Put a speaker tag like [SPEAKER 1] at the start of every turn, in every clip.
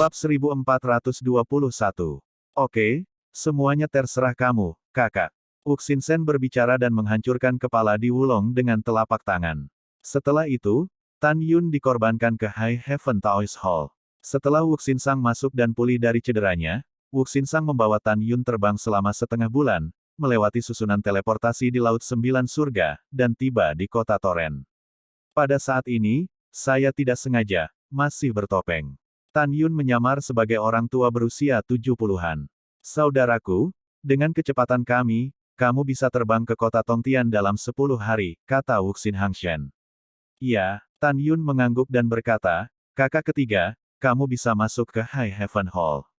[SPEAKER 1] Bab 1421. Oke, semuanya terserah kamu, kakak. Uxin Sen berbicara dan menghancurkan kepala di Wulong dengan telapak tangan. Setelah itu, Tan Yun dikorbankan ke High Heaven Taoist Hall. Setelah Wuxin Sang masuk dan pulih dari cederanya, Wuxin Sang membawa Tan Yun terbang selama setengah bulan, melewati susunan teleportasi di Laut Sembilan Surga, dan tiba di kota Toren. Pada saat ini, saya tidak sengaja, masih bertopeng. Tan Yun menyamar sebagai orang tua berusia 70-an. Saudaraku, dengan kecepatan kami, kamu bisa terbang ke kota Tongtian dalam 10 hari, kata Wuxin Hangshen. Iya, Tan Yun mengangguk dan berkata, kakak ketiga, kamu bisa masuk ke High Heaven Hall.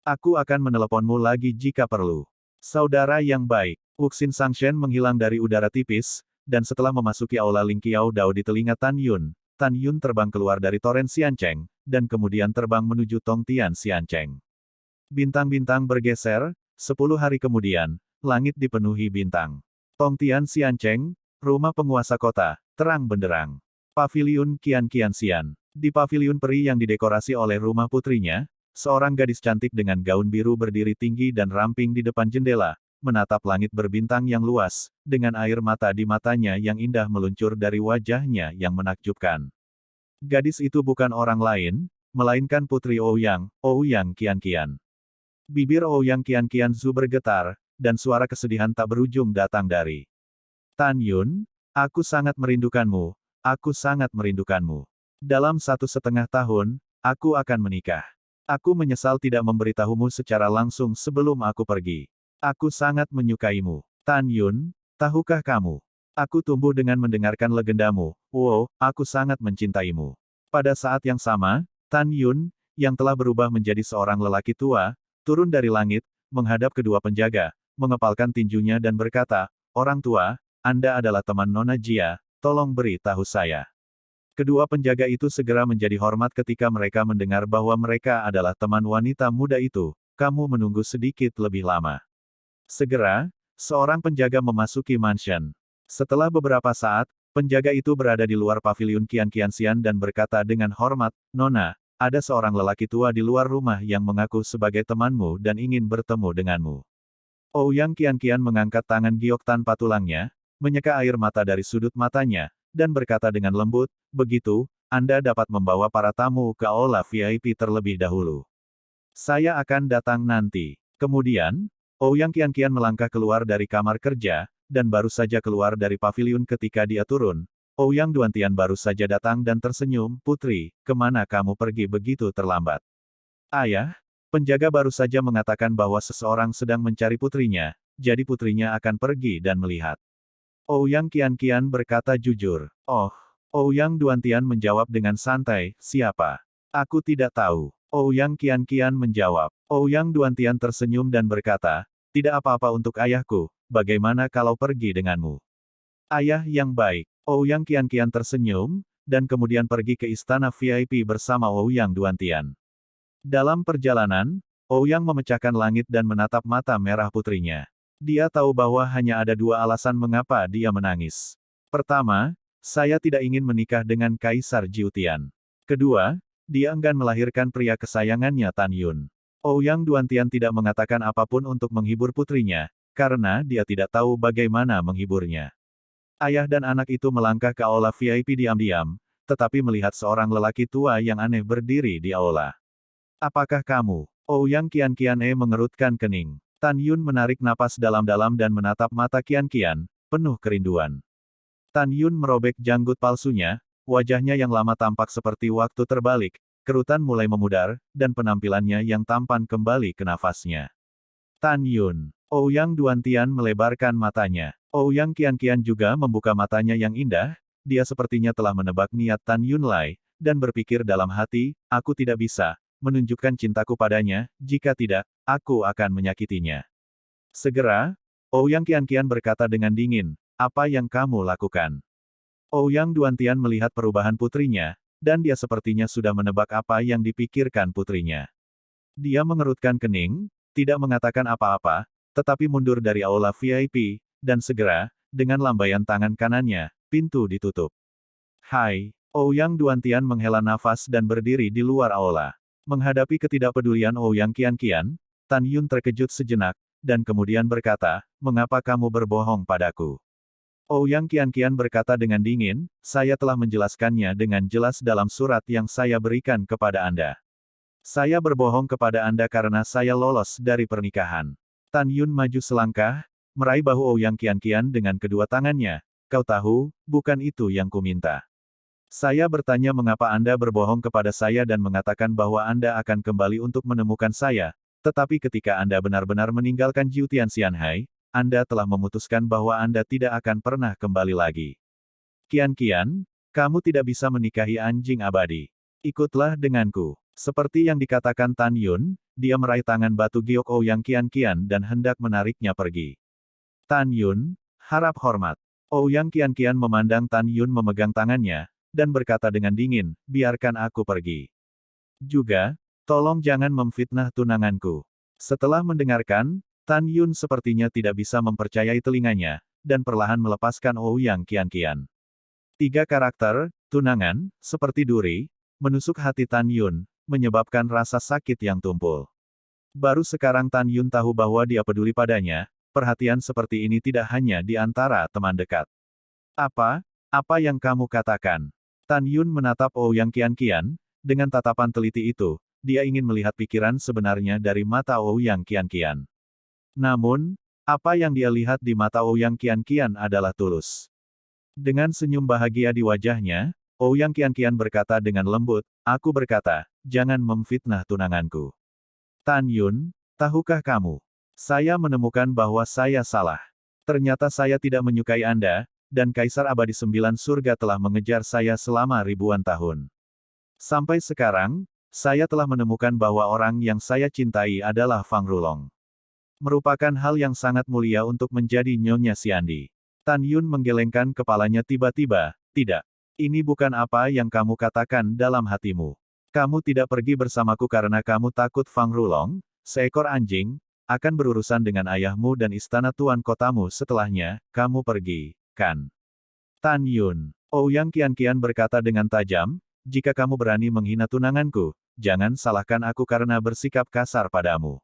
[SPEAKER 1] Aku akan meneleponmu lagi jika perlu. Saudara yang baik, Wuxin Hangshen menghilang dari udara tipis, dan setelah memasuki aula Ling Qiao Dao di telinga Tan Yun terbang keluar dari Toren Xiancheng, dan kemudian terbang menuju Tongtian Xiancheng. Bintang-bintang bergeser, 10 hari kemudian, langit dipenuhi bintang. Tongtian Xiancheng, rumah penguasa kota, terang benderang. Paviliun Qian Xian. Di paviliun peri yang didekorasi oleh rumah putrinya, seorang gadis cantik dengan gaun biru berdiri tinggi dan ramping di depan jendela, menatap langit berbintang yang luas, dengan air mata di matanya yang indah meluncur dari wajahnya yang menakjubkan. Gadis itu bukan orang lain, melainkan Putri Ouyang Qian. Bibir Ouyang Qian Zu bergetar, dan suara kesedihan tak berujung datang dari Tan Yun. Aku sangat merindukanmu, Dalam 1,5 tahun, aku akan menikah. Aku menyesal tidak memberitahumu secara langsung sebelum aku pergi. Aku sangat menyukaimu. Tan Yun, tahukah kamu? Aku tumbuh dengan mendengarkan legendamu. Wow, aku sangat mencintaimu. Pada saat yang sama, Tan Yun, yang telah berubah menjadi seorang lelaki tua, turun dari langit, menghadap kedua penjaga, mengepalkan tinjunya dan berkata, orang tua, Anda adalah teman Nona Jia, tolong beri tahu saya. Kedua penjaga itu segera menjadi hormat ketika mereka mendengar bahwa mereka adalah teman wanita muda itu. Kamu menunggu sedikit lebih lama. Segera, seorang penjaga memasuki mansion. Setelah beberapa saat, penjaga itu berada di luar paviliun Qian Xian dan berkata dengan hormat, Nona, ada seorang lelaki tua di luar rumah yang mengaku sebagai temanmu dan ingin bertemu denganmu. Ouyang Qian mengangkat tangan giok tanpa tulangnya, menyeka air mata dari sudut matanya, dan berkata dengan lembut, begitu, Anda dapat membawa para tamu ke aula VIP terlebih dahulu. Saya akan datang nanti. Kemudian, Ouyang Qian melangkah keluar dari kamar kerja, dan baru saja keluar dari paviliun ketika dia turun. Ouyang Duantian baru saja datang dan tersenyum, Putri, kemana kamu pergi begitu terlambat? Ayah, penjaga baru saja mengatakan bahwa seseorang sedang mencari putrinya, jadi putrinya akan pergi dan melihat. Ouyang Qian berkata jujur. Oh, Ouyang Duantian menjawab dengan santai, siapa? Aku tidak tahu. Ouyang Qian menjawab. Ouyang Duantian tersenyum dan berkata, tidak apa-apa untuk ayahku, bagaimana kalau pergi denganmu? Ayah yang baik. Ouyang Qian tersenyum, dan kemudian pergi ke istana VIP bersama Ouyang Duantian. Dalam perjalanan, Ouyang memecahkan langit dan menatap mata merah putrinya. Dia tahu bahwa hanya ada 2 alasan mengapa dia menangis. Pertama, saya tidak ingin menikah dengan Kaisar Jiutian. Kedua, dia enggan melahirkan pria kesayangannya Tan Yun. Ouyang Duantian tidak mengatakan apapun untuk menghibur putrinya, karena dia tidak tahu bagaimana menghiburnya. Ayah dan anak itu melangkah ke aula VIP diam-diam, tetapi melihat seorang lelaki tua yang aneh berdiri di aula. Apakah kamu? Ouyang Qian mengerutkan kening. Tan Yun menarik napas dalam-dalam dan menatap mata Qian, penuh kerinduan. Tan Yun merobek janggut palsunya, wajahnya yang lama tampak seperti waktu terbalik, kerutan mulai memudar, dan penampilannya yang tampan kembali ke nafasnya. Tan Yun. Ouyang Duantian melebarkan matanya. Ouyang Qian juga membuka matanya yang indah, dia sepertinya telah menebak niat Tan Yun Lai, dan berpikir dalam hati, aku tidak bisa menunjukkan cintaku padanya, jika tidak, aku akan menyakitinya. Segera, Ouyang Qian berkata dengan dingin, apa yang kamu lakukan? Ouyang Duantian melihat perubahan putrinya, dan dia sepertinya sudah menebak apa yang dipikirkan putrinya. Dia mengerutkan kening, tidak mengatakan apa-apa, tetapi mundur dari aula VIP, dan segera, dengan lambaian tangan kanannya, pintu ditutup. Hai, Ouyang Duantian menghela nafas dan berdiri di luar aula. Menghadapi ketidakpedulian Ouyang Qianqian, Tan Yun terkejut sejenak, dan kemudian berkata, "Mengapa kamu berbohong padaku?" Ouyang Qianqian berkata dengan dingin, "Saya telah menjelaskannya dengan jelas dalam surat yang saya berikan kepada Anda. Saya berbohong kepada Anda karena saya lolos dari pernikahan." Tan Yun maju selangkah, meraih bahu Ouyang Qianqian dengan kedua tangannya. "Kau tahu, bukan itu yang kuminta. Saya bertanya mengapa Anda berbohong kepada saya dan mengatakan bahwa Anda akan kembali untuk menemukan saya, tetapi ketika Anda benar-benar meninggalkan Jiu Tianxianhai, Anda telah memutuskan bahwa Anda tidak akan pernah kembali lagi. Qianqian, kamu tidak bisa menikahi anjing abadi. Ikutlah denganku." Seperti yang dikatakan Tan Yun, dia meraih tangan batu giok Ouyang Qianqian dan hendak menariknya pergi. "Tan Yun, harap hormat." Ouyang Qianqian memandang Tan Yun memegang tangannya, dan berkata dengan dingin, "Biarkan aku pergi. Juga, tolong jangan memfitnah tunanganku." Setelah mendengarkan, Tan Yun sepertinya tidak bisa mempercayai telinganya, dan perlahan melepaskan Ouyang Qianqian. 3 karakter, tunangan, seperti duri, menusuk hati Tan Yun, menyebabkan rasa sakit yang tumpul. Baru sekarang Tan Yun tahu bahwa dia peduli padanya, perhatian seperti ini tidak hanya di antara teman dekat. "Apa? Apa yang kamu katakan?" Tan Yun menatap Ouyang Qianqian, dengan tatapan teliti itu, dia ingin melihat pikiran sebenarnya dari mata Ouyang Qianqian. Namun, apa yang dia lihat di mata Ouyang Qianqian adalah tulus. Dengan senyum bahagia di wajahnya, Ouyang Qianqian berkata dengan lembut, "Aku berkata, jangan memfitnah tunanganku. Tan Yun, tahukah kamu? Saya menemukan bahwa saya salah. Ternyata saya tidak menyukai Anda, dan Kaisar Abadi 9 Surga telah mengejar saya selama ribuan tahun. Sampai sekarang, saya telah menemukan bahwa orang yang saya cintai adalah Fang Rulong. Merupakan hal yang sangat mulia untuk menjadi Nyonya Xiandi." Tan Yun menggelengkan kepalanya tiba-tiba, "Tidak. Ini bukan apa yang kamu katakan dalam hatimu. Kamu tidak pergi bersamaku karena kamu takut Fang Rulong, seekor anjing, akan berurusan dengan ayahmu dan istana tuan kotamu setelahnya, kamu pergi, kan?" "Tan Yun." Ouyang Qianqian berkata dengan tajam, "Jika kamu berani menghina tunanganku, jangan salahkan aku karena bersikap kasar padamu.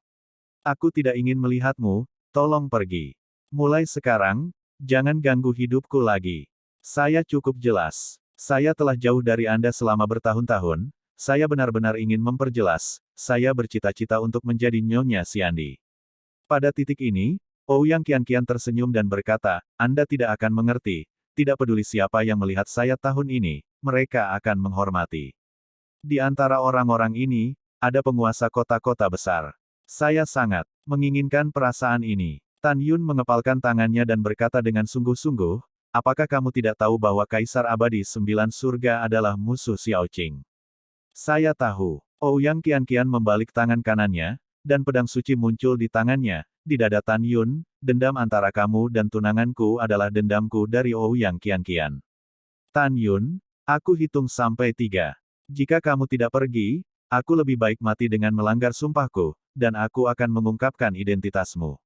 [SPEAKER 1] Aku tidak ingin melihatmu, tolong pergi. Mulai sekarang, jangan ganggu hidupku lagi. Saya cukup jelas. Saya telah jauh dari Anda selama bertahun-tahun, saya benar-benar ingin memperjelas, saya bercita-cita untuk menjadi Nyonya Xiandi." Pada titik ini, Ouyang Qianqian tersenyum dan berkata, "Anda tidak akan mengerti, tidak peduli siapa yang melihat saya tahun ini, mereka akan menghormati. Di antara orang-orang ini, ada penguasa kota-kota besar. Saya sangat menginginkan perasaan ini." Tan Yun mengepalkan tangannya dan berkata dengan sungguh-sungguh, "Apakah kamu tidak tahu bahwa Kaisar Abadi 9 Surga adalah musuh Xiao Qing?" "Saya tahu." Ouyang Qianqian membalik tangan kanannya, dan pedang suci muncul di tangannya, di dada Tan Yun, "Dendam antara kamu dan tunanganku adalah dendamku dari Ouyang Qianqian. Tan Yun, aku hitung sampai 3. Jika kamu tidak pergi, aku lebih baik mati dengan melanggar sumpahku, dan aku akan mengungkapkan identitasmu."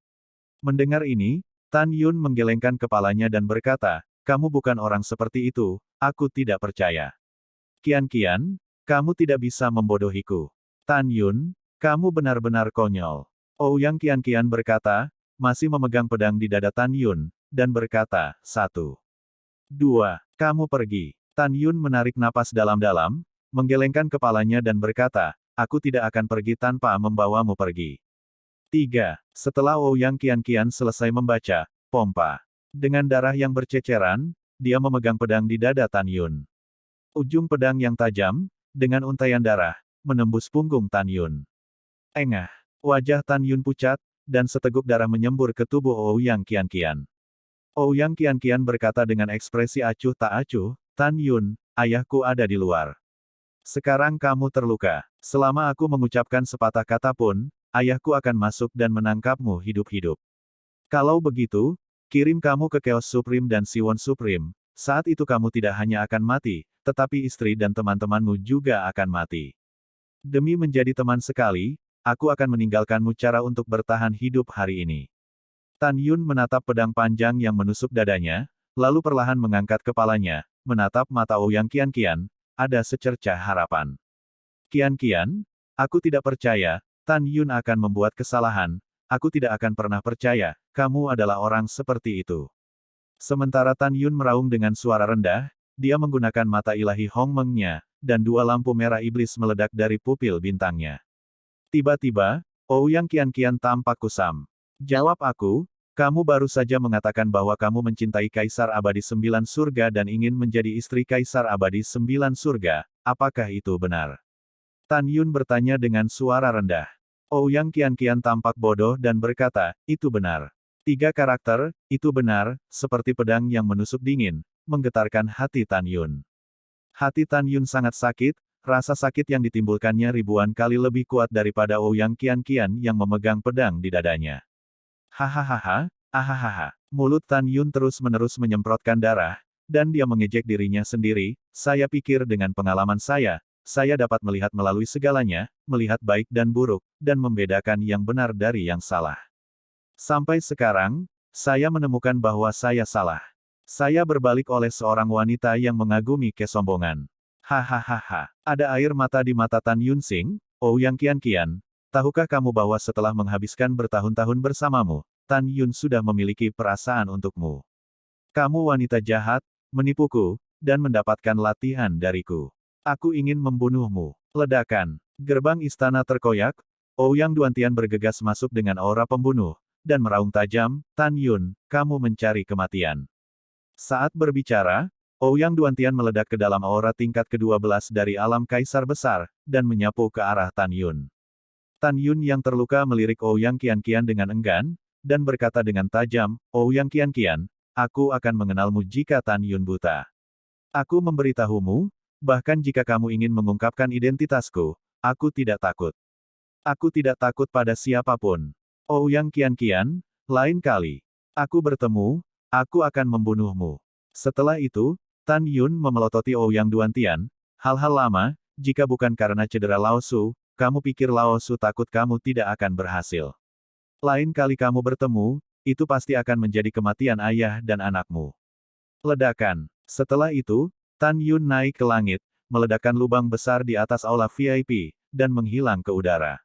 [SPEAKER 1] Mendengar ini, Tan Yun menggelengkan kepalanya dan berkata, "Kamu bukan orang seperti itu, aku tidak percaya. Qianqian, kamu tidak bisa membodohiku. Tan Yun, kamu benar-benar konyol." Ouyang Qianqian berkata, masih memegang pedang di dada Tan Yun, dan berkata, "1, 2, kamu pergi." Tan Yun menarik napas dalam-dalam, menggelengkan kepalanya dan berkata, "Aku tidak akan pergi tanpa membawamu pergi." 3. Setelah Ouyang Qianqian selesai membaca, pompa. Dengan darah yang berceceran, dia memegang pedang di dada Tan Yun. Ujung pedang yang tajam, dengan untaian darah, menembus punggung Tan Yun. Engah. Wajah Tan Yun pucat, dan seteguk darah menyembur ke tubuh Ouyang Qianqian. Ouyang Qianqian berkata dengan ekspresi acuh tak acuh, "Tan Yun, ayahku ada di luar. Sekarang kamu terluka. Selama aku mengucapkan sepatah kata pun, ayahku akan masuk dan menangkapmu hidup-hidup. Kalau begitu, kirim kamu ke Chaos Supreme dan Siwon Supreme. Saat itu kamu tidak hanya akan mati, tetapi istri dan teman-temanmu juga akan mati. Demi menjadi teman sekali, aku akan meninggalkanmu cara untuk bertahan hidup hari ini." Tan Yun menatap pedang panjang yang menusuk dadanya, lalu perlahan mengangkat kepalanya, menatap mata Ouyang Qianqian, ada secercah harapan. "Qianqian, Aku tidak percaya, Tan Yun akan membuat kesalahan. Aku tidak akan pernah percaya, kamu adalah orang seperti itu. Sementara Tan Yun meraung dengan suara rendah, dia menggunakan mata ilahi Hong Meng-nya, dan dua lampu merah iblis meledak dari pupil bintangnya. Tiba-tiba, Ouyang Qian-Qian tampak kusam. Jawab aku, kamu baru saja mengatakan bahwa kamu mencintai Kaisar Abadi Sembilan Surga dan ingin menjadi istri Kaisar Abadi Sembilan Surga, apakah itu benar? Tan Yun bertanya dengan suara rendah. Ouyang Qian-Qian tampak bodoh dan berkata, itu benar. 3 karakter, itu benar, seperti pedang yang menusuk dingin, menggetarkan hati Tan Yun. Hati Tan Yun sangat sakit, rasa sakit yang ditimbulkannya ribuan kali lebih kuat daripada Ouyang Qian-Qian yang memegang pedang di dadanya. Hahaha, ahahaha. Mulut Tan Yun terus-menerus menyemprotkan darah, dan dia mengejek dirinya sendiri, saya pikir dengan pengalaman saya dapat melihat melalui segalanya, melihat baik dan buruk, dan membedakan yang benar dari yang salah. Sampai sekarang, saya menemukan bahwa saya salah. Saya berbalik oleh seorang wanita yang mengagumi kesombongan. Hahaha. Ada air mata di mata Tan Yun Xing. Ouyang Qian-Qian, tahukah kamu bahwa setelah menghabiskan bertahun-tahun bersamamu, Tan Yun sudah memiliki perasaan untukmu. Kamu wanita jahat, menipuku, dan mendapatkan latihan dariku. Aku ingin membunuhmu. Ledakan. Gerbang istana terkoyak. Ouyang Duantian bergegas masuk dengan aura pembunuh, dan meraung tajam, Tan Yun, kamu mencari kematian. Saat berbicara, Ouyang Duantian meledak ke dalam aura tingkat ke-12 dari alam Kaisar Besar, dan menyapu ke arah Tan Yun. Tan Yun yang terluka melirik Ouyang Qian-Qian dengan enggan, dan berkata dengan tajam, Ouyang Qian-Qian, aku akan mengenalmu jika Tan Yun buta. Aku memberitahumu, bahkan jika kamu ingin mengungkapkan identitasku, aku tidak takut. Aku tidak takut pada siapapun. Ouyang Qian-Qian, lain kali. Aku bertemu, aku akan membunuhmu. Setelah itu, Tan Yun memelototi Ouyang Duantian, hal-hal lama, jika bukan karena cedera Lao Su, kamu pikir Lao Su takut kamu tidak akan berhasil. Lain kali kamu bertemu, itu pasti akan menjadi kematian ayah dan anakmu. Ledakan. Setelah itu, Tan Yun naik ke langit, meledakkan lubang besar di atas aula VIP, dan menghilang ke udara.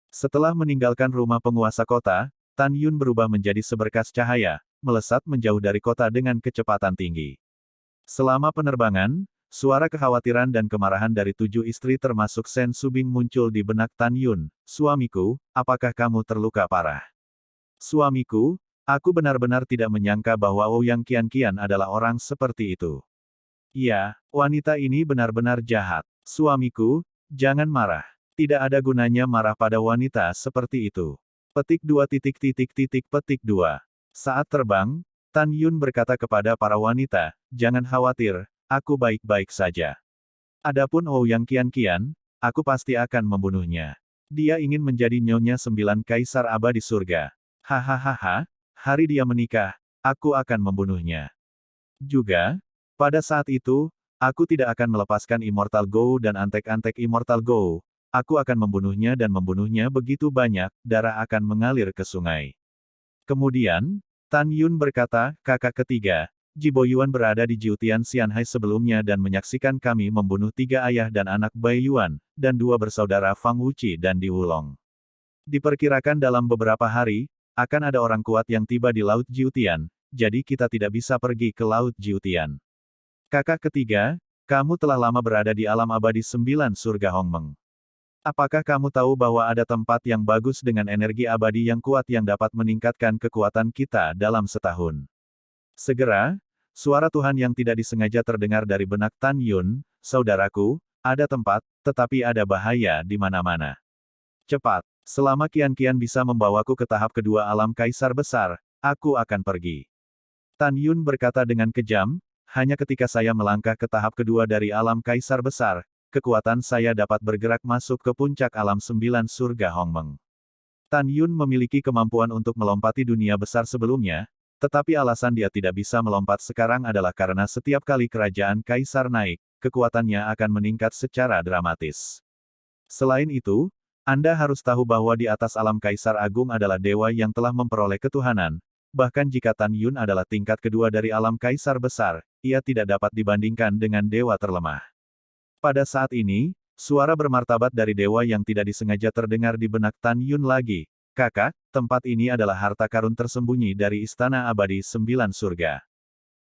[SPEAKER 1] Setelah meninggalkan rumah penguasa kota, Tan Yun berubah menjadi seberkas cahaya, melesat menjauh dari kota dengan kecepatan tinggi. Selama penerbangan, suara kekhawatiran dan kemarahan dari 7 istri termasuk Sen Subing muncul di benak Tan Yun. Suamiku, apakah kamu terluka parah? Suamiku, aku benar-benar tidak menyangka bahwa Ouyang Qian-Qian adalah orang seperti itu. Ya, wanita ini benar-benar jahat. Suamiku, jangan marah. Tidak ada gunanya marah pada wanita seperti itu. Petik 2 petik 2. Saat terbang, Tan Yun berkata kepada para wanita, jangan khawatir, aku baik-baik saja. Adapun Ouyang Qian-Qian, aku pasti akan membunuhnya. Dia ingin menjadi nyonya 9 kaisar abadi surga. Hahaha, hari dia menikah, aku akan membunuhnya. Juga, pada saat itu, aku tidak akan melepaskan Immortal Go dan antek-antek Immortal Go. Aku akan membunuhnya dan membunuhnya begitu banyak, darah akan mengalir ke sungai. Kemudian, Tan Yun berkata, kakak ketiga, Ji Boyuan berada di Jiutian Xianhai sebelumnya dan menyaksikan kami membunuh 3 ayah dan anak Bai Yuan, dan 2 bersaudara Fang Wuqi dan Di Wulong. Diperkirakan dalam beberapa hari, akan ada orang kuat yang tiba di Laut Jiutian, jadi kita tidak bisa pergi ke Laut Jiutian. Kakak ketiga, kamu telah lama berada di alam abadi 9 surga Hongmeng. Apakah kamu tahu bahwa ada tempat yang bagus dengan energi abadi yang kuat yang dapat meningkatkan kekuatan kita dalam setahun? Segera, suara Tuhan yang tidak disengaja terdengar dari benak Tan Yun, saudaraku, ada tempat, tetapi ada bahaya di mana-mana. Cepat, selama Qian-Qian bisa membawaku ke tahap kedua alam kaisar besar, aku akan pergi. Tan Yun berkata dengan kejam, hanya ketika saya melangkah ke tahap kedua dari alam kaisar besar, kekuatan saya dapat bergerak masuk ke puncak alam 9 surga Hongmeng. Tan Yun memiliki kemampuan untuk melompati dunia besar sebelumnya, tetapi alasan dia tidak bisa melompat sekarang adalah karena setiap kali kerajaan kaisar naik, kekuatannya akan meningkat secara dramatis. Selain itu, Anda harus tahu bahwa di atas alam kaisar agung adalah dewa yang telah memperoleh ketuhanan. Bahkan jika Tan Yun adalah tingkat kedua dari alam kaisar besar, ia tidak dapat dibandingkan dengan dewa terlemah. Pada saat ini, Suara bermartabat dari dewa yang tidak disengaja terdengar di benak Tan Yun lagi. Kakak, tempat ini adalah harta karun tersembunyi dari Istana Abadi Sembilan Surga.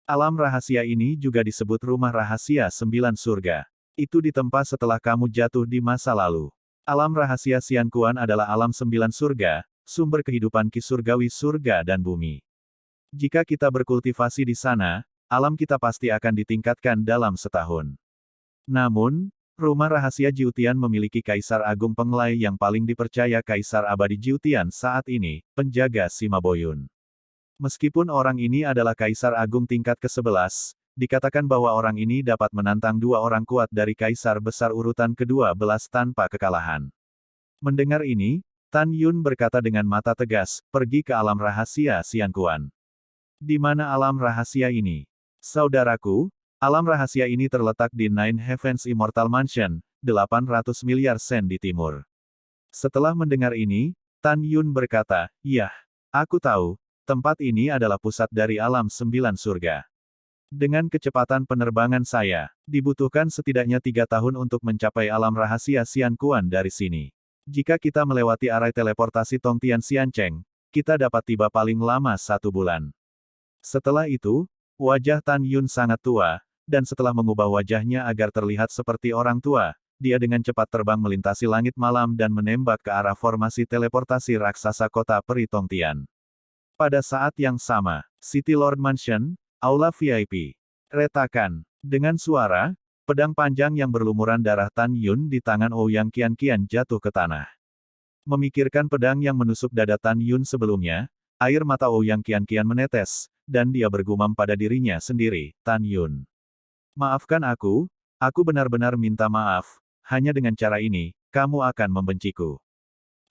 [SPEAKER 1] Alam rahasia ini juga disebut Rumah Rahasia Sembilan Surga. Itu ditempa setelah kamu jatuh di masa lalu. Alam rahasia Xian Kuan adalah alam sembilan surga, sumber kehidupan ki surgawi surga dan bumi. Jika kita berkultivasi di sana, alam kita pasti akan ditingkatkan dalam setahun. Namun, Rumah Rahasia Jiutian memiliki Kaisar Agung Penglai yang paling dipercaya Kaisar Abadi Jiutian saat ini, penjaga Sima Boyun. Meskipun orang ini adalah Kaisar Agung tingkat ke-11, dikatakan bahwa orang ini dapat menantang dua orang kuat dari Kaisar Besar urutan ke-12 tanpa kekalahan. Mendengar ini, Tan Yun berkata dengan mata tegas, pergi ke alam rahasia Xian Kuan. Di mana alam rahasia ini? Saudaraku, alam rahasia ini terletak di Nine Heavens Immortal Mansion, 800 miliar sen di timur. Setelah mendengar ini, Tan Yun berkata, "Yah, aku tahu, tempat ini adalah pusat dari alam sembilan surga. Dengan kecepatan penerbangan saya, dibutuhkan setidaknya 3 tahun untuk mencapai alam rahasia Xian Kuan dari sini. Jika kita melewati arai teleportasi Tongtian Xiancheng, kita dapat tiba paling lama 1 bulan." Setelah itu, wajah Tan Yun sangat tua, dan setelah mengubah wajahnya agar terlihat seperti orang tua, dia dengan cepat terbang melintasi langit malam dan menembak ke arah formasi teleportasi raksasa kota peri Tongtian. Pada saat yang sama, City Lord Mansion, Aula VIP. Retakan. Dengan suara, pedang panjang yang berlumuran darah Tan Yun di tangan Ouyang Qianqian jatuh ke tanah. Memikirkan pedang yang menusuk dada Tan Yun sebelumnya, air mata Ouyang Qianqian menetes, dan dia bergumam pada dirinya sendiri, Tan Yun. Maafkan aku benar-benar minta maaf, hanya dengan cara ini, kamu akan membenciku.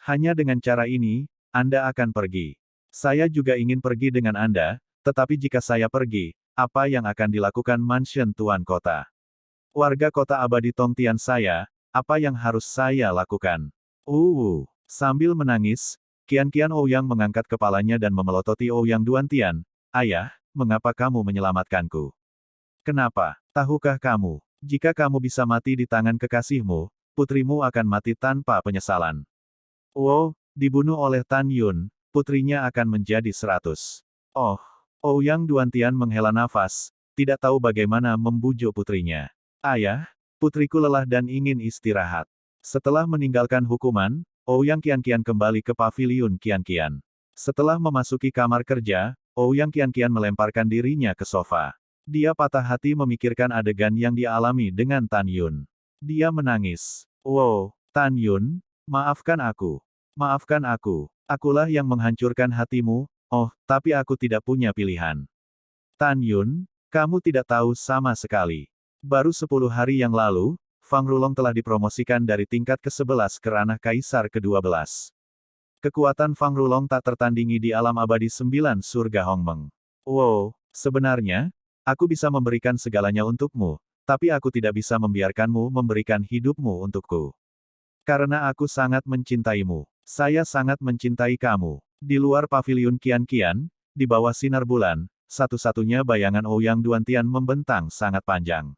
[SPEAKER 1] Hanya dengan cara ini, Anda akan pergi. Saya juga ingin pergi dengan Anda, tetapi jika saya pergi, apa yang akan dilakukan Mansion Tuan Kota? Warga kota abadi Tongtian saya, apa yang harus saya lakukan? Sambil menangis, Qianqian Ouyang mengangkat kepalanya dan memelototi Ouyang Duantian. Ayah, mengapa kamu menyelamatkanku? Kenapa? Tahukah kamu, jika kamu bisa mati di tangan kekasihmu, putrimu akan mati tanpa penyesalan. Dibunuh oleh Tan Yun, putrinya akan menjadi 100. Ouyang Duantian menghela nafas, tidak tahu bagaimana membujuk putrinya. Ayah, putriku lelah dan ingin istirahat. Setelah meninggalkan hukuman, Ouyang Qianqian kembali ke paviliun Qianqian. Setelah memasuki kamar kerja, Ouyang Qianqian melemparkan dirinya ke sofa. Dia patah hati memikirkan adegan yang dia alami dengan Tan Yun. Dia menangis. Tan Yun, maafkan aku. Maafkan aku. Akulah yang menghancurkan hatimu. Tapi aku tidak punya pilihan. Tan Yun, kamu tidak tahu sama sekali. Baru 10 hari yang lalu, Fang Rulong telah dipromosikan dari tingkat ke-11 ke ranah Kaisar ke-12. Kekuatan Fang Rulong tak tertandingi di alam abadi 9 surga Hongmeng. Sebenarnya, aku bisa memberikan segalanya untukmu, tapi aku tidak bisa membiarkanmu memberikan hidupmu untukku. Karena aku sangat mencintaimu. Saya sangat mencintai kamu. Di luar paviliun Qianqian, di bawah sinar bulan, satu-satunya bayangan Ouyang Duantian membentang sangat panjang.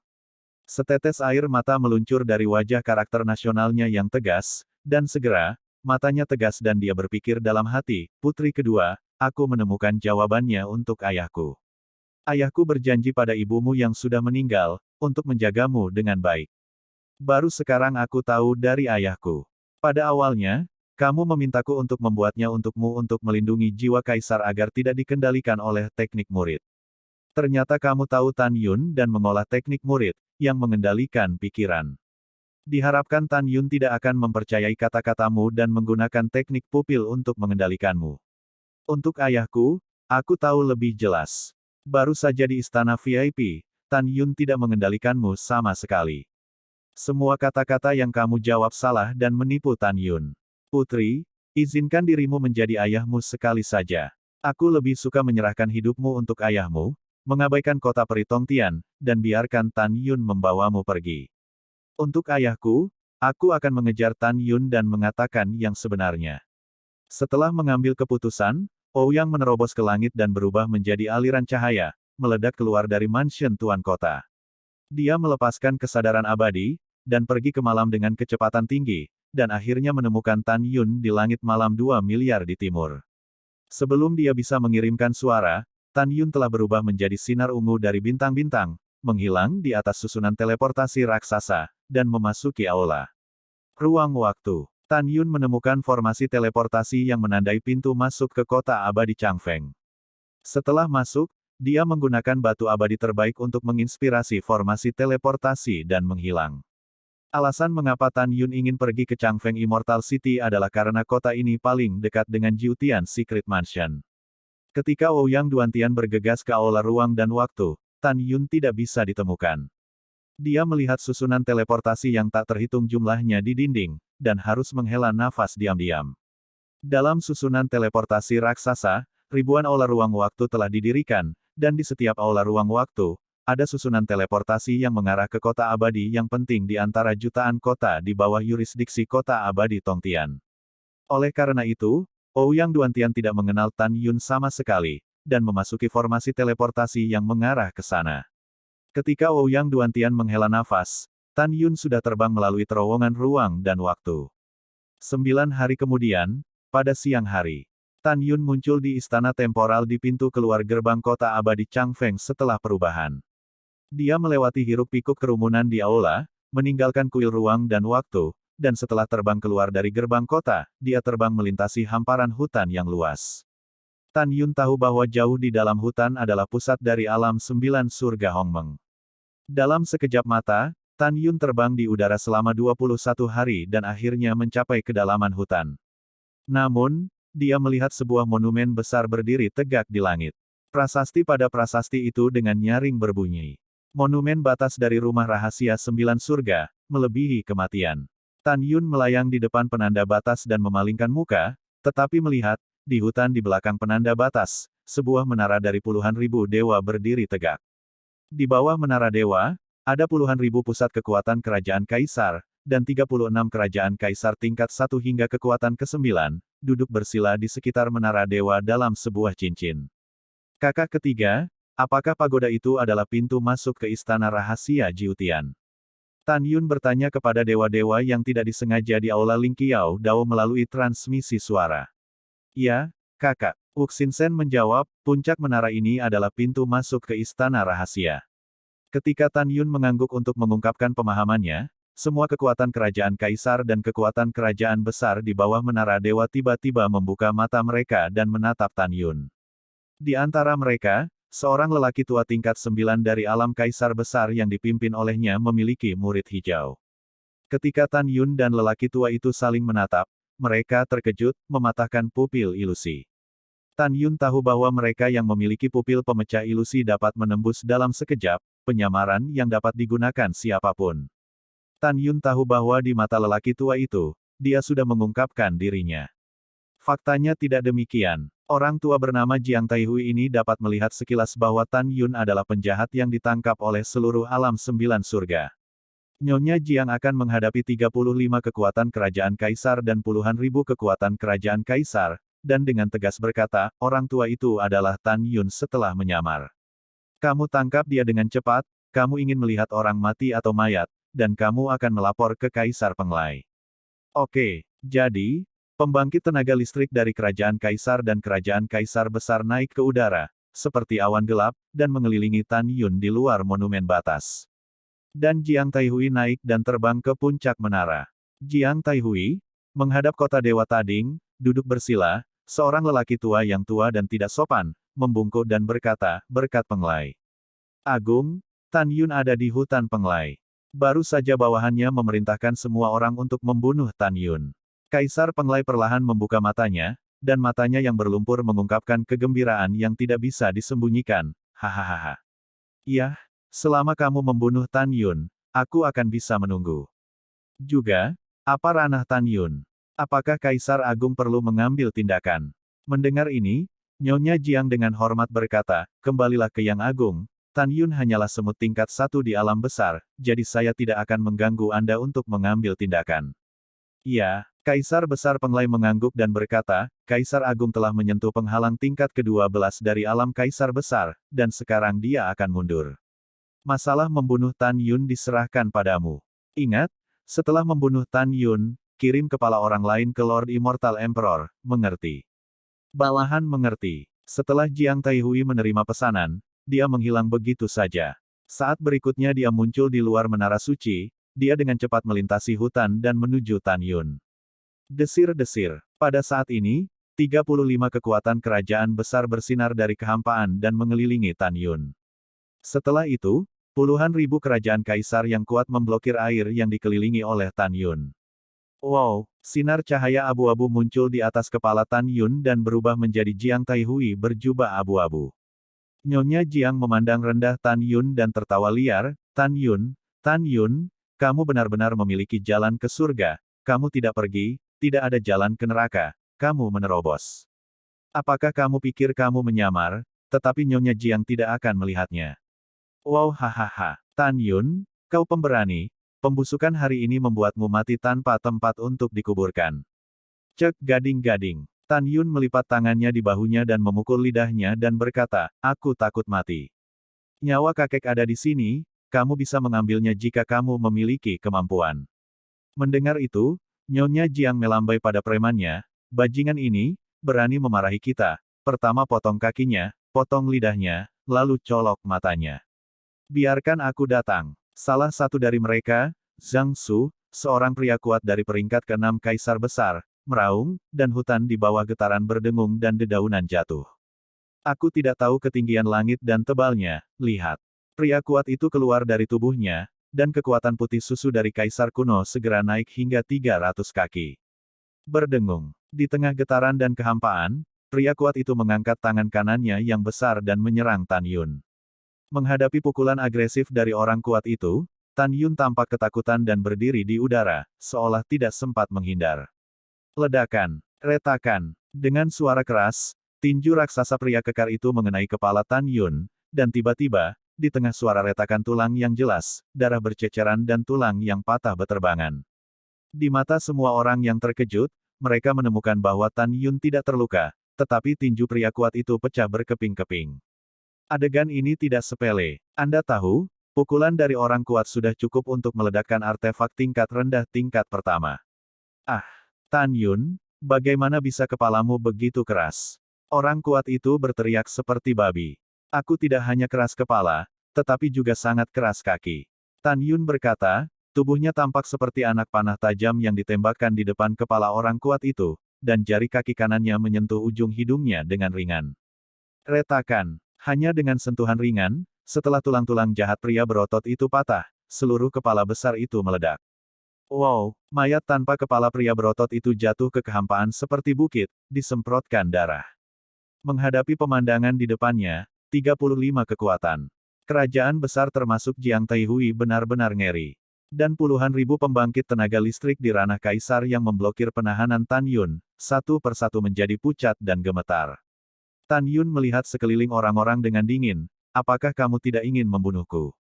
[SPEAKER 1] Setetes air mata meluncur dari wajah karakter nasionalnya yang tegas, dan segera, matanya tegas dan dia berpikir dalam hati, putri kedua, aku menemukan jawabannya untuk ayahku. Ayahku berjanji pada ibumu yang sudah meninggal, untuk menjagamu dengan baik. Baru sekarang aku tahu dari ayahku. Pada awalnya, kamu memintaku untuk membuatnya untukmu untuk melindungi jiwa kaisar agar tidak dikendalikan oleh teknik murid. Ternyata kamu tahu Tan Yun dan mengolah teknik murid, yang mengendalikan pikiran. Diharapkan Tan Yun tidak akan mempercayai kata-katamu dan menggunakan teknik pupil untuk mengendalikanmu. Untuk ayahku, aku tahu lebih jelas. Baru saja di istana VIP, Tan Yun tidak mengendalikanmu sama sekali. Semua kata-kata yang kamu jawab salah dan menipu Tan Yun. Putri, izinkan dirimu menjadi ayahmu sekali saja. Aku lebih suka menyerahkan hidupmu untuk ayahmu, mengabaikan kota peri Tongtian, dan biarkan Tan Yun membawamu pergi. Untuk ayahku, aku akan mengejar Tan Yun dan mengatakan yang sebenarnya. Setelah mengambil keputusan, Ouyang menerobos ke langit dan berubah menjadi aliran cahaya, meledak keluar dari mansion Tuan Kota. Dia melepaskan kesadaran abadi, dan pergi ke malam dengan kecepatan tinggi, dan akhirnya menemukan Tan Yun di langit malam 2 miliar di timur. Sebelum dia bisa mengirimkan suara, Tan Yun telah berubah menjadi sinar ungu dari bintang-bintang, menghilang di atas susunan teleportasi raksasa, dan memasuki aula. Ruang waktu. Tan Yun menemukan formasi teleportasi yang menandai pintu masuk ke kota abadi Changfeng. Setelah masuk, dia menggunakan batu abadi terbaik untuk menginspirasi formasi teleportasi dan menghilang. Alasan mengapa Tan Yun ingin pergi ke Changfeng Immortal City adalah karena kota ini paling dekat dengan Jiutian Secret Mansion. Ketika Ouyang Duantian bergegas ke aula ruang dan waktu, Tan Yun tidak bisa ditemukan. Dia melihat susunan teleportasi yang tak terhitung jumlahnya di dinding, dan harus menghela nafas diam-diam. Dalam susunan teleportasi raksasa, ribuan aula ruang waktu telah didirikan, dan di setiap aula ruang waktu, ada susunan teleportasi yang mengarah ke kota abadi yang penting di antara jutaan kota di bawah yurisdiksi kota abadi Tongtian. Oleh karena itu, Ouyang Duantian tidak mengenal Tan Yun sama sekali, dan memasuki formasi teleportasi yang mengarah ke sana. Ketika Ouyang Duantian menghela nafas, Tan Yun sudah terbang melalui terowongan ruang dan waktu. 9 hari kemudian, pada siang hari, Tan Yun muncul di istana temporal di pintu keluar gerbang kota abadi Changfeng setelah perubahan. Dia melewati hiruk-pikuk kerumunan di aula, meninggalkan kuil ruang dan waktu, dan setelah terbang keluar dari gerbang kota, dia terbang melintasi hamparan hutan yang luas. Tan Yun tahu bahwa jauh di dalam hutan adalah pusat dari alam 9 surga Hongmeng. Dalam sekejap mata, Tan Yun terbang di udara selama 21 hari dan akhirnya mencapai kedalaman hutan. Namun, dia melihat sebuah monumen besar berdiri tegak di langit. Prasasti pada prasasti itu dengan nyaring berbunyi. Monumen batas dari rumah rahasia 9 surga, melebihi kematian. Tan Yun melayang di depan penanda batas dan memalingkan muka, tetapi melihat, di hutan di belakang penanda batas, sebuah menara dari puluhan ribu dewa berdiri tegak. Di bawah menara dewa, ada puluhan ribu pusat kekuatan kerajaan kaisar, dan 36 kerajaan kaisar tingkat 1 hingga kekuatan ke-9, duduk bersila di sekitar menara dewa dalam sebuah cincin. Kakak ketiga, apakah pagoda itu adalah pintu masuk ke istana rahasia Jiutian? Tan Yun bertanya kepada dewa-dewa yang tidak disengaja di aula Lingqiao Dao melalui transmisi suara. Ya, kakak. Wuxinsen menjawab, puncak menara ini adalah pintu masuk ke istana rahasia. Ketika Tan Yun mengangguk untuk mengungkapkan pemahamannya, semua kekuatan kerajaan kaisar dan kekuatan kerajaan besar di bawah menara dewa tiba-tiba membuka mata mereka dan menatap Tan Yun. Di antara mereka, seorang lelaki tua tingkat 9 dari alam kaisar besar yang dipimpin olehnya memiliki murid hijau. Ketika Tan Yun dan lelaki tua itu saling menatap, mereka terkejut, mematahkan pupil ilusi. Tan Yun tahu bahwa mereka yang memiliki pupil pemecah ilusi dapat menembus dalam sekejap, penyamaran yang dapat digunakan siapapun. Tan Yun tahu bahwa di mata lelaki tua itu, dia sudah mengungkapkan dirinya. Faktanya tidak demikian. Orang tua bernama Jiang Taihui ini dapat melihat sekilas bahwa Tan Yun adalah penjahat yang ditangkap oleh seluruh alam 9 surga. Nyonya Jiang akan menghadapi 35 kekuatan kerajaan kaisar dan puluhan ribu kekuatan kerajaan kaisar, dan dengan tegas berkata, orang tua itu adalah Tan Yun setelah menyamar. Kamu tangkap dia dengan cepat, kamu ingin melihat orang mati atau mayat, dan kamu akan melapor ke Kaisar Penglai. Oke, jadi, pembangkit tenaga listrik dari kerajaan kaisar dan kerajaan kaisar besar naik ke udara, seperti awan gelap, dan mengelilingi Tan Yun di luar monumen batas. Dan Jiang Taihui naik dan terbang ke puncak menara. Jiang Taihui, menghadap kota Dewa Tading, duduk bersila, seorang lelaki tua yang tua dan tidak sopan, membungkuk dan berkata, berkat Penglai Agung, Tan Yun ada di hutan Penglai. Baru saja bawahannya memerintahkan semua orang untuk membunuh Tan Yun. Kaisar Penglai perlahan membuka matanya, dan matanya yang berlumpur mengungkapkan kegembiraan yang tidak bisa disembunyikan. Hahaha. Iya, selama kamu membunuh Tan Yun, aku akan bisa menunggu. Juga, apa ranah Tan Yun? Apakah Kaisar Agung perlu mengambil tindakan? Mendengar ini, Nyonya Jiang dengan hormat berkata, kembalilah ke Yang Agung, Tan Yun hanyalah semut tingkat 1 di alam besar, jadi saya tidak akan mengganggu Anda untuk mengambil tindakan. Iya, Kaisar Besar Penglai mengangguk dan berkata, Kaisar Agung telah menyentuh penghalang tingkat ke-12 dari alam Kaisar Besar, dan sekarang dia akan mundur. Masalah membunuh Tan Yun diserahkan padamu. Ingat, Setelah membunuh Tan Yun, kirim kepala orang lain ke Lord Immortal Emperor, mengerti? Bawahan mengerti. Setelah Jiang Taihui menerima pesanan, dia menghilang begitu saja. Saat berikutnya dia muncul di luar menara suci, dia dengan cepat melintasi hutan dan menuju Tan Yun. Desir-desir. Pada saat ini, 35 kekuatan kerajaan besar bersinar dari kehampaan dan mengelilingi Tan Yun. Setelah itu, puluhan ribu kerajaan kaisar yang kuat memblokir air yang dikelilingi oleh Tan Yun. Wow, sinar cahaya abu-abu muncul di atas kepala Tan Yun dan berubah menjadi Jiang Taihui berjubah abu-abu. Nyonya Jiang memandang rendah Tan Yun dan tertawa liar, Tan Yun, kamu benar-benar memiliki jalan ke surga, kamu tidak pergi, tidak ada jalan ke neraka, kamu menerobos. Apakah kamu pikir kamu menyamar, tetapi Nyonya Jiang tidak akan melihatnya. Wow hahaha, Tan Yun, kau pemberani, pembusukan hari ini membuatmu mati tanpa tempat untuk dikuburkan. Cek gading-gading. Tan Yun melipat tangannya di bahunya dan memukul lidahnya dan berkata, aku takut mati. Nyawa kakek ada di sini, kamu bisa mengambilnya jika kamu memiliki kemampuan. Mendengar itu, Nyonya Jiang melambai pada premannya, bajingan ini, berani memarahi kita, pertama potong kakinya, potong lidahnya, lalu colok matanya. Biarkan aku datang. Salah satu dari mereka, Zhang Su, seorang pria kuat dari peringkat ke-6 kaisar besar, meraung, dan hutan di bawah getaran berdengung dan dedaunan jatuh. Aku tidak tahu ketinggian langit dan tebalnya, lihat. Pria kuat itu keluar dari tubuhnya, dan kekuatan putih susu dari kaisar kuno segera naik hingga 300 kaki. Berdengung. Di tengah getaran dan kehampaan, pria kuat itu mengangkat tangan kanannya yang besar dan menyerang Tan Yun. Menghadapi pukulan agresif dari orang kuat itu, Tan Yun tampak ketakutan dan berdiri di udara, seolah tidak sempat menghindar. Ledakan. Retakan. Dengan suara keras, tinju raksasa pria kekar itu mengenai kepala Tan Yun, dan tiba-tiba, di tengah suara retakan tulang yang jelas, darah berceceran dan tulang yang patah beterbangan. Di mata semua orang yang terkejut, mereka menemukan bahwa Tan Yun tidak terluka, tetapi tinju pria kuat itu pecah berkeping-keping. Adegan ini tidak sepele. Anda tahu, pukulan dari orang kuat sudah cukup untuk meledakkan artefak tingkat rendah tingkat pertama. Ah, Tan Yun, bagaimana bisa kepalamu begitu keras? Orang kuat itu berteriak seperti babi. Aku tidak hanya keras kepala, tetapi juga sangat keras kaki. Tan Yun berkata, tubuhnya tampak seperti anak panah tajam yang ditembakkan di depan kepala orang kuat itu, dan jari kaki kanannya menyentuh ujung hidungnya dengan ringan. Retakan. Hanya dengan sentuhan ringan, setelah tulang-tulang jahat pria berotot itu patah, seluruh kepala besar itu meledak. Wow, mayat tanpa kepala pria berotot itu jatuh ke kehampaan seperti bukit, disemprotkan darah. Menghadapi pemandangan di depannya, 35 kekuatan kerajaan besar termasuk Jiang Taihui benar-benar ngeri. Dan puluhan ribu pembangkit tenaga listrik di ranah kaisar yang memblokir penahanan Tan Yun, satu persatu menjadi pucat dan gemetar. Tan Yun melihat sekeliling orang-orang dengan dingin, apakah kamu tidak ingin membunuhku?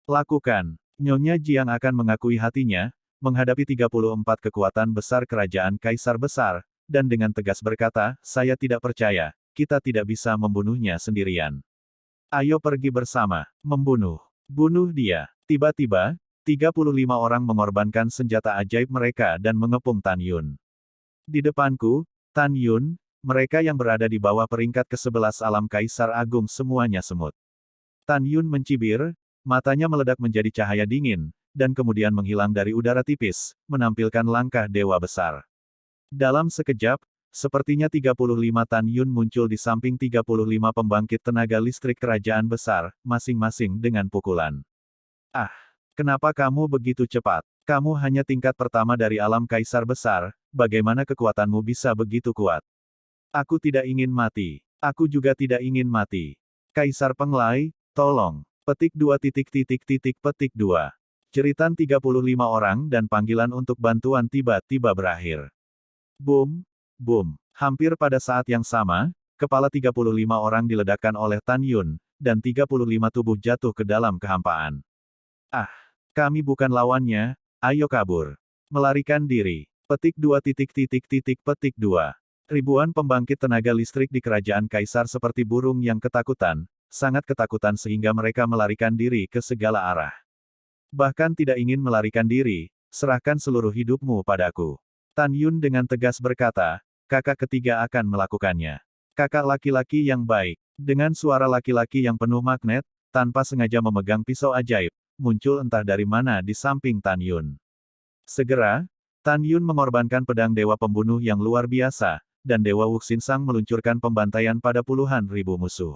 [SPEAKER 1] Lakukan. Nyonya Jiang akan mengakui hatinya, menghadapi 34 kekuatan besar kerajaan kaisar besar, dan dengan tegas berkata, saya tidak percaya, kita tidak bisa membunuhnya sendirian. Ayo pergi bersama, membunuh. Bunuh dia. Tiba-tiba, 35 orang mengorbankan senjata ajaib mereka dan mengepung Tan Yun. Di depanku, Tan Yun, mereka yang berada di bawah peringkat ke-11 alam kaisar agung semuanya semut. Tan Yun mencibir, matanya meledak menjadi cahaya dingin, dan kemudian menghilang dari udara tipis, menampilkan langkah dewa besar. Dalam sekejap, sepertinya 35 Tan Yun muncul di samping 35 pembangkit tenaga listrik kerajaan besar, masing-masing dengan pukulan. Ah, kenapa kamu begitu cepat? Kamu hanya tingkat pertama dari alam kaisar besar, bagaimana kekuatanmu bisa begitu kuat? Aku tidak ingin mati. Aku juga tidak ingin mati. Kaisar Penglai, tolong. Petik 2. Jeritan 35 orang dan panggilan untuk bantuan tiba-tiba berakhir. Boom, boom. Hampir pada saat yang sama, kepala 35 orang diledakkan oleh Tan Yun, dan 35 tubuh jatuh ke dalam kehampaan. Ah, kami bukan lawannya, ayo kabur. Melarikan diri. Petik 2. Ribuan pembangkit tenaga listrik di kerajaan kaisar seperti burung yang ketakutan, sangat ketakutan sehingga mereka melarikan diri ke segala arah. Bahkan tidak ingin melarikan diri, serahkan seluruh hidupmu padaku. Tan Yun dengan tegas berkata, kakak ketiga akan melakukannya. Kakak laki-laki yang baik. Dengan suara laki-laki yang penuh magnet, tanpa sengaja memegang pisau ajaib, muncul entah dari mana di samping Tan Yun. Segera, Tan Yun mengorbankan pedang dewa pembunuh yang luar biasa, dan Dewa Wuxinsang meluncurkan pembantaian pada puluhan ribu musuh.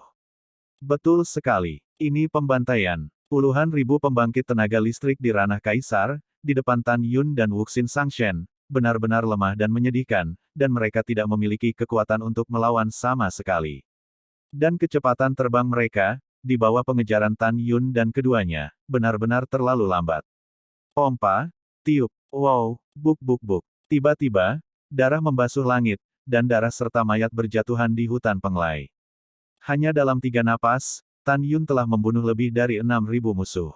[SPEAKER 1] Betul sekali. Ini pembantaian. Puluhan ribu pembangkit tenaga listrik di ranah Kaisar, di depan Tan Yun dan Wuxin Sangshen, benar-benar lemah dan menyedihkan, dan mereka tidak memiliki kekuatan untuk melawan sama sekali. Dan kecepatan terbang mereka, di bawah pengejaran Tan Yun dan keduanya, benar-benar terlalu lambat. Pompa, tiup, wow, buk buk buk. Tiba-tiba, darah membasuh langit, dan darah serta mayat berjatuhan di hutan Penglai. Hanya dalam 3 napas, Tan Yun telah membunuh lebih dari 6.000 musuh.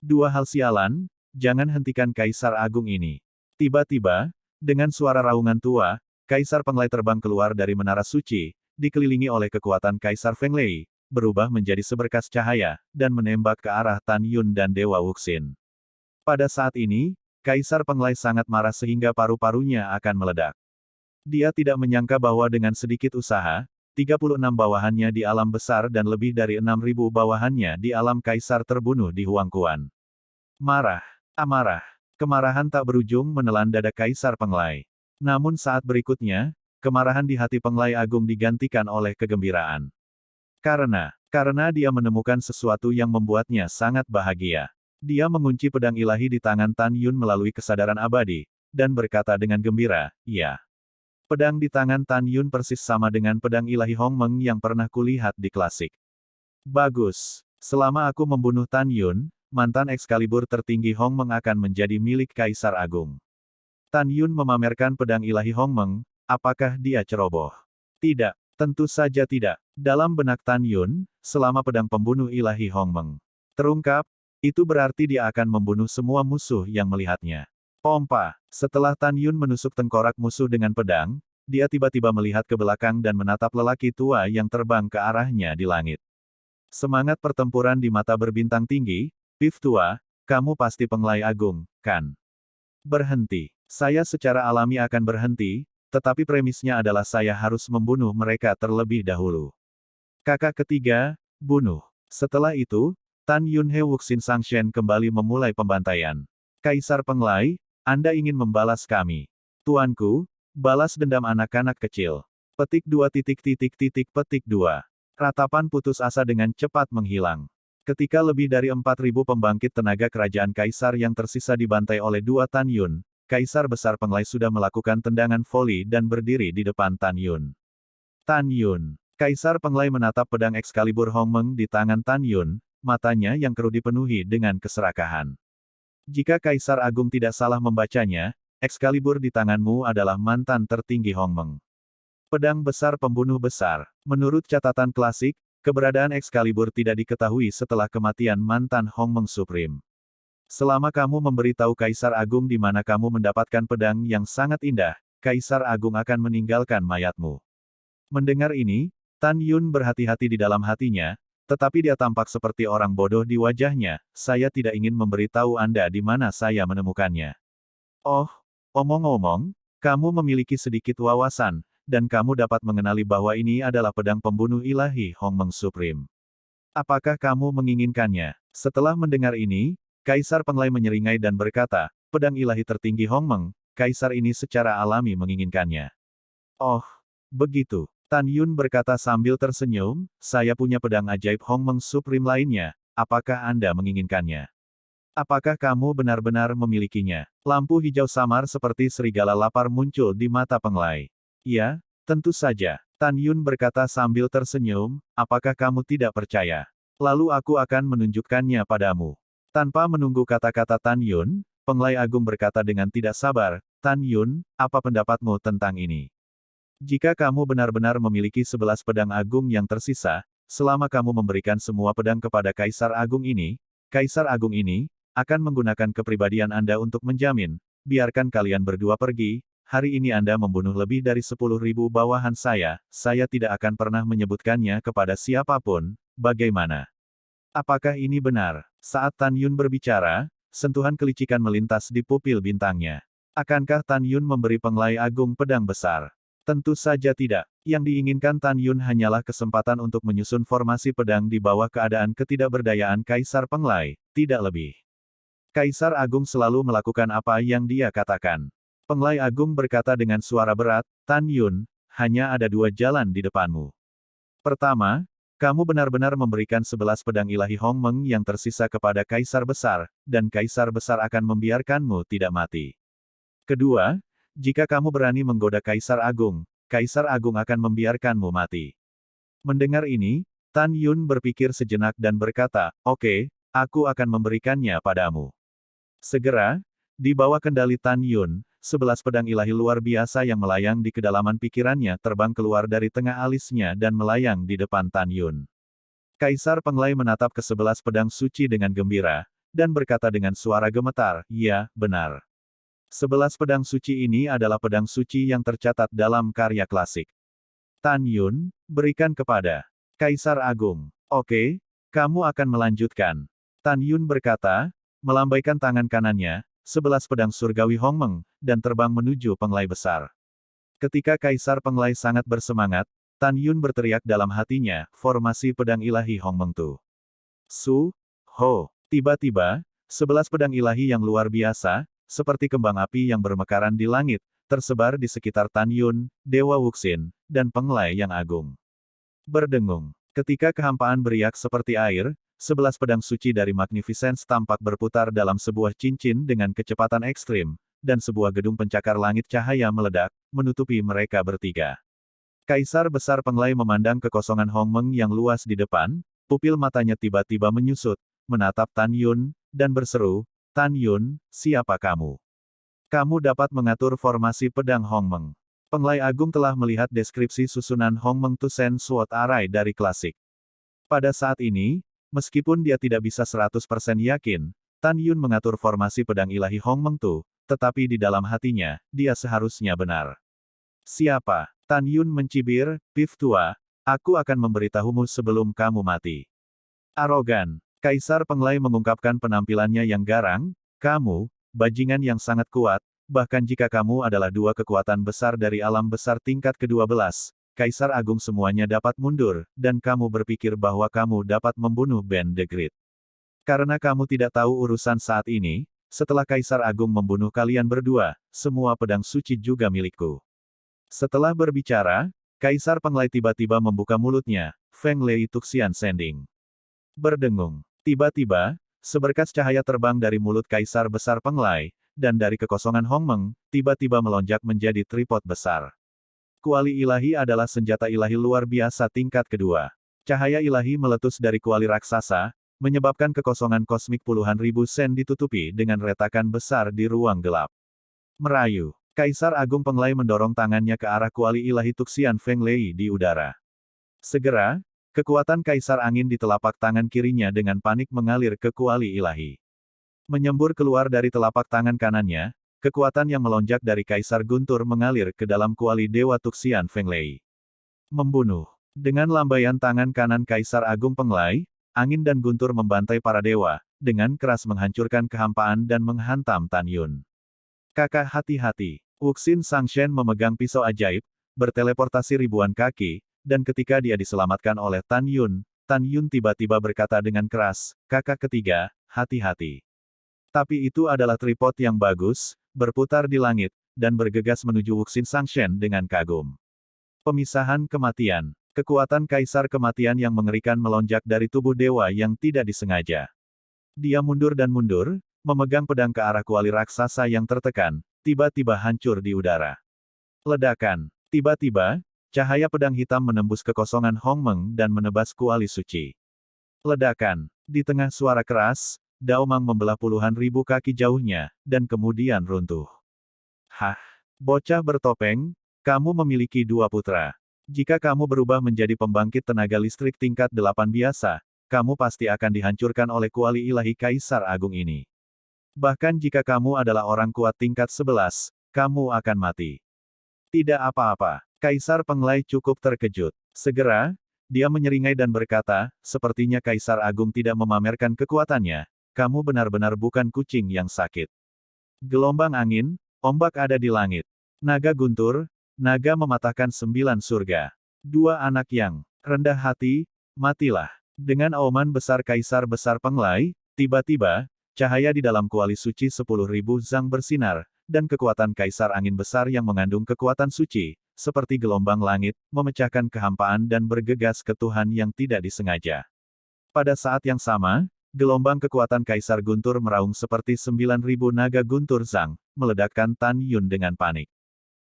[SPEAKER 1] Dua hal sialan, jangan hentikan Kaisar Agung ini. Tiba-tiba, dengan suara raungan tua, Kaisar Penglai terbang keluar dari menara suci, dikelilingi oleh kekuatan Kaisar Feng Lei, berubah menjadi seberkas cahaya, dan menembak ke arah Tan Yun dan Dewa Wuxin. Pada saat ini, Kaisar Penglai sangat marah sehingga paru-parunya akan meledak. Dia tidak menyangka bahwa dengan sedikit usaha, 36 bawahannya di alam besar dan lebih dari 6.000 bawahannya di alam Kaisar terbunuh di Huangquan. Marah, amarah, kemarahan tak berujung menelan dada Kaisar Penglai. Namun saat berikutnya, kemarahan di hati Penglai Agung digantikan oleh kegembiraan. Karena dia menemukan sesuatu yang membuatnya sangat bahagia. Dia mengunci pedang ilahi di tangan Tan Yun melalui kesadaran abadi, dan berkata dengan gembira, ya. Pedang di tangan Tan Yun persis sama dengan pedang ilahi Hong Meng yang pernah kulihat di klasik. Bagus. Selama aku membunuh Tan Yun, mantan Excalibur tertinggi Hong Meng akan menjadi milik Kaisar Agung. Tan Yun memamerkan pedang ilahi Hong Meng, apakah dia ceroboh? Tidak, tentu saja tidak. Dalam benak Tan Yun, selama pedang pembunuh ilahi Hong Meng terungkap, itu berarti dia akan membunuh semua musuh yang melihatnya. Pompa. Setelah Tan Yun menusuk tengkorak musuh dengan pedang, dia tiba-tiba melihat ke belakang dan menatap lelaki tua yang terbang ke arahnya di langit. Semangat pertempuran di mata berbintang tinggi, Pif tua, kamu pasti Penglai Agung, kan? Berhenti. Saya secara alami akan berhenti, tetapi premisnya adalah saya harus membunuh mereka terlebih dahulu. Kakak ketiga, bunuh. Setelah itu, Tan Yun He Wuxin Sangshen kembali memulai pembantaian. Kaisar Penglai, Anda ingin membalas kami. Tuanku, balas dendam anak-anak kecil. Petik 2 petik 2. Ratapan putus asa dengan cepat menghilang. Ketika lebih dari 4.000 pembangkit tenaga kerajaan Kaisar yang tersisa dibantai oleh dua Tan Yun, Kaisar Besar Penglai sudah melakukan tendangan voli dan berdiri di depan Tan Yun. Tan Yun. Kaisar Penglai menatap pedang Excalibur Hong Meng di tangan Tan Yun, matanya yang keruh dipenuhi dengan keserakahan. Jika Kaisar Agung tidak salah membacanya, Excalibur di tanganmu adalah mantan tertinggi Hong Meng. Pedang besar pembunuh besar. Menurut catatan klasik, keberadaan Excalibur tidak diketahui setelah kematian mantan Hong Meng Supreme. Selama kamu memberitahu Kaisar Agung di mana kamu mendapatkan pedang yang sangat indah, Kaisar Agung akan meninggalkan mayatmu. Mendengar ini, Tan Yun berhati-hati di dalam hatinya, tetapi dia tampak seperti orang bodoh di wajahnya. Saya tidak ingin memberitahu Anda di mana saya menemukannya. Oh, omong-omong, kamu memiliki sedikit wawasan, dan kamu dapat mengenali bahwa ini adalah pedang pembunuh ilahi Hong Meng Supreme. Apakah kamu menginginkannya? Setelah mendengar ini, Kaisar Penglai menyeringai dan berkata, pedang ilahi tertinggi Hong Meng, Kaisar ini secara alami menginginkannya. Oh, begitu. Tan Yun berkata sambil tersenyum, saya punya pedang ajaib Hong Meng Supreme lainnya, apakah Anda menginginkannya? Apakah kamu benar-benar memilikinya? Lampu hijau samar seperti serigala lapar muncul di mata Penglai. Ya, tentu saja. Tan Yun berkata sambil tersenyum, apakah kamu tidak percaya? Lalu aku akan menunjukkannya padamu. Tanpa menunggu kata-kata Tan Yun, Penglai Agung berkata dengan tidak sabar, Tan Yun, apa pendapatmu tentang ini? Jika kamu benar-benar memiliki 11 pedang agung yang tersisa, selama kamu memberikan semua pedang kepada Kaisar Agung ini akan menggunakan kepribadian Anda untuk menjamin, biarkan kalian berdua pergi, hari ini Anda membunuh lebih dari 10.000 bawahan saya tidak akan pernah menyebutkannya kepada siapapun, bagaimana? Apakah ini benar? Saat Tan Yun berbicara, sentuhan kelicikan melintas di pupil bintangnya. Akankah Tan Yun memberi Penglai Agung pedang besar? Tentu saja tidak. Yang diinginkan Tan Yun hanyalah kesempatan untuk menyusun formasi pedang di bawah keadaan ketidakberdayaan Kaisar Penglai, tidak lebih. Kaisar Agung selalu melakukan apa yang dia katakan. Penglai Agung berkata dengan suara berat, Tan Yun, hanya ada dua jalan di depanmu. Pertama, kamu benar-benar memberikan 11 pedang ilahi Hongmeng yang tersisa kepada Kaisar Besar, dan Kaisar Besar akan membiarkanmu tidak mati. Kedua, jika kamu berani menggoda Kaisar Agung akan membiarkanmu mati. Mendengar ini, Tan Yun berpikir sejenak dan berkata, oke, aku akan memberikannya padamu. Segera, di bawah kendali Tan Yun, 11 pedang ilahi luar biasa yang melayang di kedalaman pikirannya terbang keluar dari tengah alisnya dan melayang di depan Tan Yun. Kaisar Penglai menatap ke 11 pedang suci dengan gembira, dan berkata dengan suara gemetar, ya, benar. 11 pedang suci ini adalah pedang suci yang tercatat dalam karya klasik. Tan Yun, berikan kepada Kaisar Agung. Oke, kamu akan melanjutkan. Tan Yun berkata, melambaikan tangan kanannya, 11 pedang surgawi Hongmeng, dan terbang menuju Penglai Besar. Ketika Kaisar Penglai sangat bersemangat, Tan Yun berteriak dalam hatinya, formasi pedang ilahi Hongmeng Tu. Su, Ho. Tiba-tiba, 11 pedang ilahi yang luar biasa, seperti kembang api yang bermekaran di langit, tersebar di sekitar Tan Yun, Dewa Wuxin, dan Penglai yang agung. Berdengung. Ketika kehampaan beriak seperti air, 11 pedang suci dari Magnificence tampak berputar dalam sebuah cincin dengan kecepatan ekstrim, dan sebuah gedung pencakar langit cahaya meledak, menutupi mereka bertiga. Kaisar Besar Penglai memandang kekosongan Hongmeng yang luas di depan, pupil matanya tiba-tiba menyusut, menatap Tan Yun, dan berseru, Tan Yun, siapa kamu? Kamu dapat mengatur formasi pedang Hongmeng. Penglai Agung telah melihat deskripsi susunan Hongmeng Tusen Sword Array dari klasik. Pada saat ini, meskipun dia tidak bisa 100% yakin, Tan Yun mengatur formasi pedang ilahi Hongmeng Tu, tetapi di dalam hatinya, dia seharusnya benar. Siapa? Tan Yun mencibir, Pif tua, aku akan memberitahumu sebelum kamu mati. Arogan. Kaisar Penglai mengungkapkan penampilannya yang garang, kamu, bajingan yang sangat kuat, bahkan jika kamu adalah dua kekuatan besar dari alam besar tingkat ke-12, Kaisar Agung semuanya dapat mundur, dan kamu berpikir bahwa kamu dapat membunuh Ben the Great. Karena kamu tidak tahu urusan saat ini, setelah Kaisar Agung membunuh kalian berdua, semua pedang suci juga milikku. Setelah berbicara, Kaisar Penglai tiba-tiba membuka mulutnya, Feng Lei Tuxian Sending. Berdengung. Tiba-tiba, seberkas cahaya terbang dari mulut Kaisar Besar Penglai, dan dari kekosongan Hongmeng, tiba-tiba melonjak menjadi tripod besar. Kuali ilahi adalah senjata ilahi luar biasa tingkat kedua. Cahaya ilahi meletus dari kuali raksasa, menyebabkan kekosongan kosmik puluhan ribu sen ditutupi dengan retakan besar di ruang gelap. Merayu. Kaisar Agung Penglai mendorong tangannya ke arah kuali ilahi Tuxian Feng Lei di udara. Segera, kekuatan Kaisar Angin di telapak tangan kirinya dengan panik mengalir ke kuali ilahi. Menyembur keluar dari telapak tangan kanannya, kekuatan yang melonjak dari Kaisar Guntur mengalir ke dalam kuali Dewa Tuxian Feng Lei. Membunuh. Dengan lambaian tangan kanan Kaisar Agung Penglai, angin dan guntur membantai para dewa, dengan keras menghancurkan kehampaan dan menghantam Tan Yun. Kakak hati-hati. Wuxin Sangshen memegang pisau ajaib, berteleportasi ribuan kaki, dan ketika dia diselamatkan oleh Tan Yun tiba-tiba berkata dengan keras, kakak ketiga, hati-hati. Tapi itu adalah tripod yang bagus, berputar di langit, dan bergegas menuju Wuxin Sangshen dengan kagum. Pemisahan kematian. Kekuatan Kaisar Kematian yang mengerikan melonjak dari tubuh dewa yang tidak disengaja. Dia mundur dan mundur, memegang pedang ke arah kuali raksasa yang tertekan, tiba-tiba hancur di udara. Ledakan. Tiba-tiba, cahaya pedang hitam menembus kekosongan Hongmeng dan menebas kuali suci. Ledakan. Di tengah suara keras, Daomang membelah puluhan ribu kaki jauhnya, dan kemudian runtuh. Hah? Bocah bertopeng, kamu memiliki dua putra. Jika kamu berubah menjadi pembangkit tenaga listrik tingkat 8 biasa, kamu pasti akan dihancurkan oleh kuali ilahi Kaisar Agung ini. Bahkan jika kamu adalah orang kuat tingkat 11, kamu akan mati. Tidak apa-apa. Kaisar Penglai cukup terkejut. Segera, dia menyeringai dan berkata, sepertinya Kaisar Agung tidak memamerkan kekuatannya, kamu benar-benar bukan kucing yang sakit. Gelombang angin, ombak ada di langit. Naga guntur, naga mematahkan 9 surga. Dua anak yang rendah hati, matilah. Dengan auman besar kaisar besar Penglai, tiba-tiba, cahaya di dalam kuali suci 10.000 zang bersinar, dan kekuatan kaisar angin besar yang mengandung kekuatan suci, seperti gelombang langit, memecahkan kehampaan dan bergegas ke Tuhan yang tidak disengaja. Pada saat yang sama, gelombang kekuatan kaisar guntur meraung seperti 9.000 naga guntur zang, meledakkan Tan Yun dengan panik.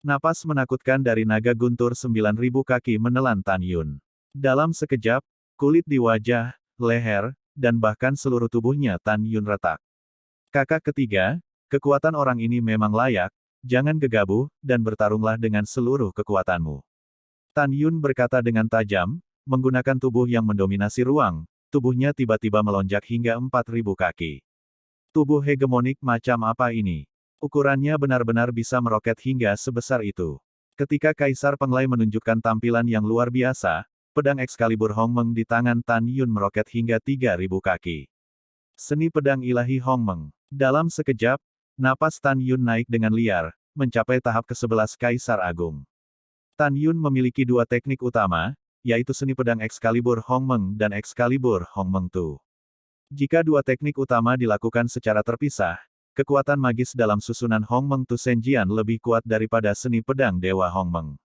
[SPEAKER 1] Napas menakutkan dari naga guntur 9.000 kaki menelan Tan Yun. Dalam sekejap, kulit di wajah, leher, dan bahkan seluruh tubuhnya Tan Yun retak. Kakak ketiga, kekuatan orang ini memang layak, jangan gegabah, dan bertarunglah dengan seluruh kekuatanmu. Tan Yun berkata dengan tajam, menggunakan tubuh yang mendominasi ruang, tubuhnya tiba-tiba melonjak hingga 4.000 kaki. Tubuh hegemonik macam apa ini? Ukurannya benar-benar bisa meroket hingga sebesar itu. Ketika Kaisar Penglai menunjukkan tampilan yang luar biasa, pedang Excalibur Hongmeng di tangan Tan Yun meroket hingga 3.000 kaki. Seni pedang ilahi Hongmeng. Dalam sekejap, napas Tan Yun naik dengan liar, mencapai tahap ke-11 Kaisar Agung. Tan Yun memiliki dua teknik utama, yaitu seni pedang Excalibur Hongmeng dan Excalibur Hongmeng Tu. Jika dua teknik utama dilakukan secara terpisah, kekuatan magis dalam susunan Hongmeng Tu Senjian lebih kuat daripada seni pedang Dewa Hongmeng.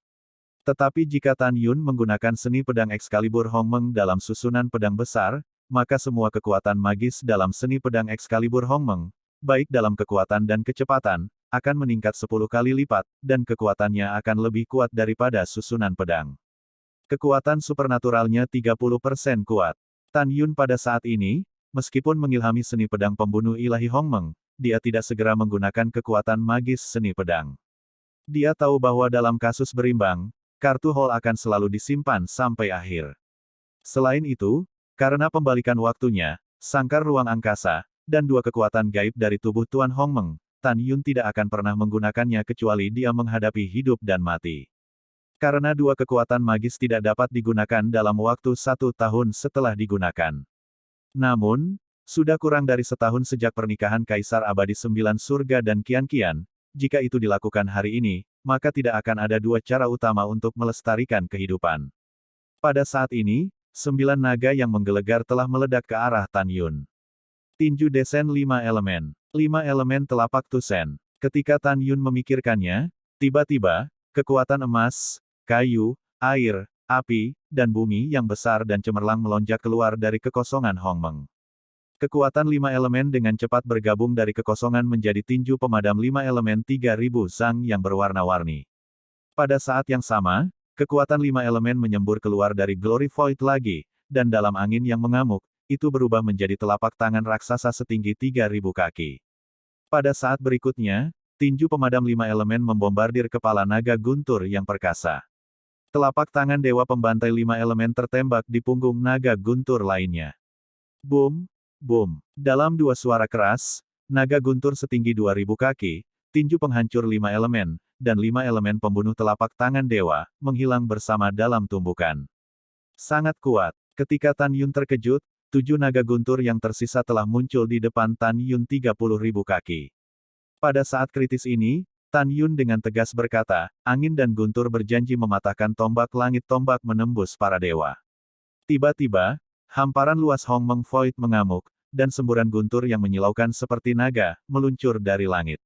[SPEAKER 1] Tetapi jika Tan Yun menggunakan seni pedang Excalibur Hongmeng dalam susunan pedang besar, maka semua kekuatan magis dalam seni pedang Excalibur Hongmeng, baik dalam kekuatan dan kecepatan, akan meningkat 10 kali lipat, dan kekuatannya akan lebih kuat daripada susunan pedang. Kekuatan supernaturalnya 30% kuat. Tan Yun pada saat ini, meskipun mengilhami seni pedang pembunuh ilahi Hongmeng, dia tidak segera menggunakan kekuatan magis seni pedang. Dia tahu bahwa dalam kasus berimbang, kartu Hall akan selalu disimpan sampai akhir. Selain itu, karena pembalikan waktunya, sangkar ruang angkasa, dan dua kekuatan gaib dari tubuh Tuan Hongmeng, Tan Yun tidak akan pernah menggunakannya kecuali dia menghadapi hidup dan mati. Karena dua kekuatan magis tidak dapat digunakan dalam waktu 1 tahun setelah digunakan. Namun, sudah kurang dari setahun sejak pernikahan Kaisar Abadi 9 Surga dan Qian-Qian, jika itu dilakukan hari ini, maka tidak akan ada dua cara utama untuk melestarikan kehidupan. Pada saat ini, 9 naga yang menggelegar telah meledak ke arah Tan Yun. Tinju Desen 5 elemen. 5 elemen telapak Tusen. Ketika Tan Yun memikirkannya, tiba-tiba, kekuatan emas, kayu, air, api, dan bumi yang besar dan cemerlang melonjak keluar dari kekosongan Hongmeng. Kekuatan 5 elemen dengan cepat bergabung dari kekosongan menjadi tinju pemadam 5 elemen 3.000 zang yang berwarna-warni. Pada saat yang sama, kekuatan 5 elemen menyembur keluar dari Glory Void lagi, dan dalam angin yang mengamuk, itu berubah menjadi telapak tangan raksasa setinggi 3.000 kaki. Pada saat berikutnya, tinju pemadam 5 elemen membombardir kepala naga guntur yang perkasa. Telapak tangan dewa pembantai 5 elemen tertembak di punggung naga guntur lainnya. Boom! Boom! Dalam dua suara keras, naga guntur setinggi 2.000 kaki, tinju penghancur 5 elemen, dan 5 elemen pembunuh telapak tangan dewa, menghilang bersama dalam tumbukan. Sangat kuat. Ketika Tan Yun terkejut, 7 naga guntur yang tersisa telah muncul di depan Tan Yun 30.000 kaki. Pada saat kritis ini, Tan Yun dengan tegas berkata, angin dan guntur berjanji mematahkan tombak langit, tombak menembus para dewa. Tiba-tiba, hamparan luas Hongmeng Void mengamuk, dan semburan guntur yang menyilaukan seperti naga, meluncur dari langit.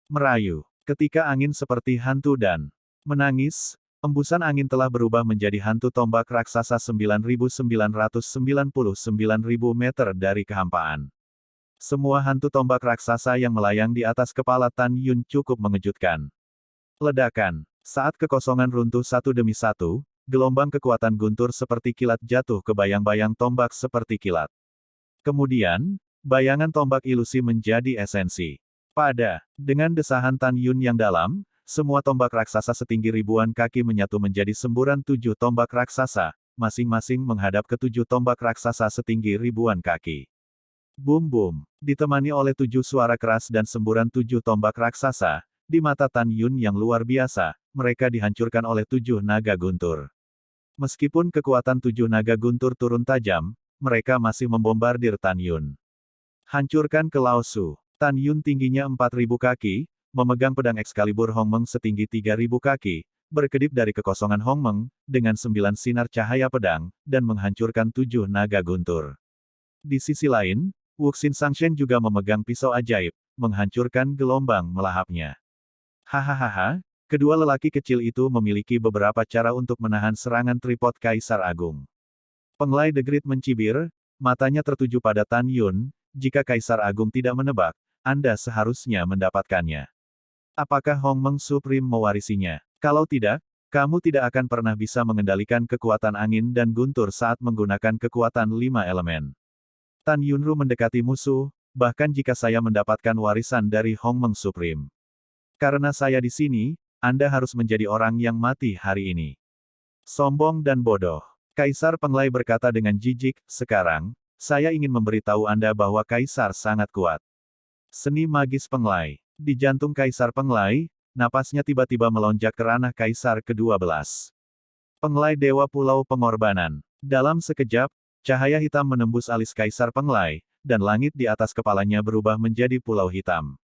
[SPEAKER 1] Merayu. Ketika angin seperti hantu dan menangis, embusan angin telah berubah menjadi hantu tombak raksasa 9.999.000 meter dari kehampaan. Semua hantu tombak raksasa yang melayang di atas kepala Tan Yun cukup mengejutkan. Ledakan. Saat kekosongan runtuh satu demi satu, gelombang kekuatan guntur seperti kilat jatuh ke bayang-bayang tombak seperti kilat. Kemudian, bayangan tombak ilusi menjadi esensi. Dengan desahan Tan Yun yang dalam, semua tombak raksasa setinggi ribuan kaki menyatu menjadi semburan 7 tombak raksasa, masing-masing menghadap ke 7 tombak raksasa setinggi ribuan kaki. Boom boom, ditemani oleh 7 suara keras dan semburan 7 tombak raksasa, di mata Tan Yun yang luar biasa, mereka dihancurkan oleh 7 naga guntur. Meskipun kekuatan 7 naga guntur turun tajam, mereka masih membombardir Tan Yun. Hancurkan ke Lao Su. Tan Yun tingginya 4.000 kaki, memegang pedang Excalibur Hongmeng setinggi 3.000 kaki, berkedip dari kekosongan Hongmeng, dengan 9 sinar cahaya pedang, dan menghancurkan 7 naga guntur. Di sisi lain, Wuxin Sangshen juga memegang pisau ajaib, menghancurkan gelombang melahapnya. Hahaha, kedua lelaki kecil itu memiliki beberapa cara untuk menahan serangan tripod Kaisar Agung. Penglai The Great mencibir, matanya tertuju pada Tan Yun, jika Kaisar Agung tidak menebak, Anda seharusnya mendapatkannya. Apakah Hongmeng Supreme mewarisinya? Kalau tidak, kamu tidak akan pernah bisa mengendalikan kekuatan angin dan guntur saat menggunakan kekuatan 5 elemen. Tan Yunru mendekati musuh, bahkan jika saya mendapatkan warisan dari Hongmeng Supreme. Karena saya di sini, Anda harus menjadi orang yang mati hari ini. Sombong dan bodoh. Kaisar Penglai berkata dengan jijik, sekarang, saya ingin memberitahu Anda bahwa Kaisar sangat kuat. Seni magis Penglai. Di jantung Kaisar Penglai, napasnya tiba-tiba melonjak ke ranah Kaisar ke-12. Penglai Dewa Pulau Pengorbanan. Dalam sekejap, cahaya hitam menembus alis Kaisar Penglai, dan langit di atas kepalanya berubah menjadi pulau hitam.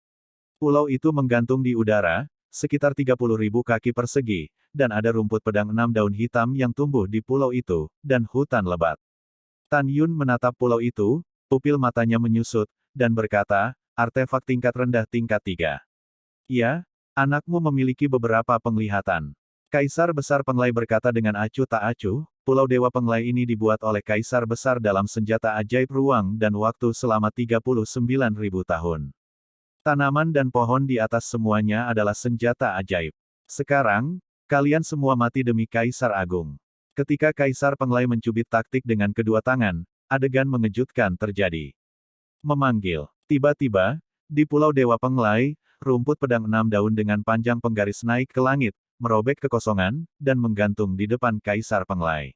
[SPEAKER 1] Pulau itu menggantung di udara, sekitar 30.000 kaki persegi, dan ada rumput pedang 6 daun hitam yang tumbuh di pulau itu, dan hutan lebat. Tan Yun menatap pulau itu, pupil matanya menyusut, dan berkata, artefak tingkat rendah tingkat 3. Ya, anakmu memiliki beberapa penglihatan. Kaisar Besar Penglai berkata dengan acuh tak acuh, Pulau Dewa Penglai ini dibuat oleh Kaisar Besar dalam senjata ajaib ruang dan waktu selama 39.000 tahun. Tanaman dan pohon di atas semuanya adalah senjata ajaib. Sekarang, kalian semua mati demi Kaisar Agung. Ketika Kaisar Penglai mencubit taktik dengan kedua tangan, adegan mengejutkan terjadi. Memanggil. Tiba-tiba, di Pulau Dewa Penglai, rumput pedang 6 daun dengan panjang penggaris naik ke langit, merobek kekosongan, dan menggantung di depan Kaisar Penglai.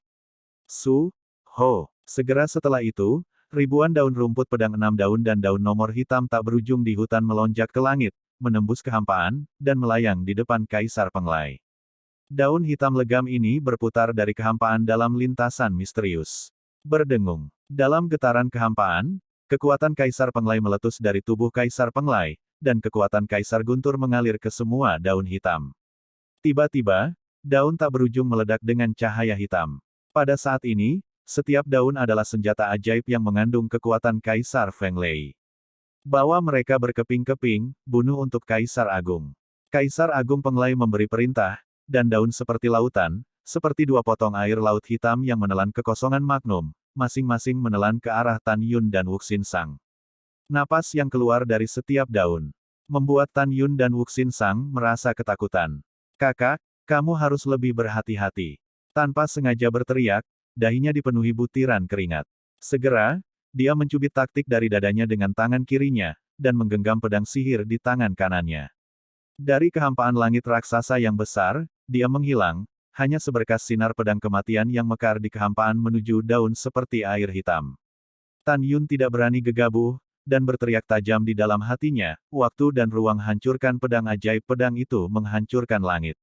[SPEAKER 1] Ho. Segera setelah itu, ribuan daun rumput pedang 6 daun dan daun nomor hitam tak berujung di hutan melonjak ke langit, menembus kehampaan, dan melayang di depan Kaisar Penglai. Daun hitam legam ini berputar dari kehampaan dalam lintasan misterius. Berdengung. Dalam getaran kehampaan, kekuatan Kaisar Penglai meletus dari tubuh Kaisar Penglai, dan kekuatan Kaisar Guntur mengalir ke semua daun hitam. Tiba-tiba, daun tak berujung meledak dengan cahaya hitam. Pada saat ini, setiap daun adalah senjata ajaib yang mengandung kekuatan Kaisar Feng Lei. Bawa mereka berkeping-keping, bunuh untuk Kaisar Agung. Kaisar Agung Penglai memberi perintah, dan daun seperti lautan, seperti 2 potong air laut hitam yang menelan kekosongan magnum, masing-masing menelan ke arah Tan Yun dan Wuxin Sang. Napas yang keluar dari setiap daun membuat Tan Yun dan Wuxin Sang merasa ketakutan. Kakak, kamu harus lebih berhati-hati. Tanpa sengaja berteriak, dahinya dipenuhi butiran keringat. Segera, dia mencubit taktik dari dadanya dengan tangan kirinya, dan menggenggam pedang sihir di tangan kanannya. Dari kehampaan langit raksasa yang besar, dia menghilang, hanya seberkas sinar pedang kematian yang mekar di kehampaan menuju daun seperti air hitam. Tan Yun tidak berani gegabah, dan berteriak tajam di dalam hatinya, waktu dan ruang hancurkan pedang ajaib pedang itu menghancurkan langit.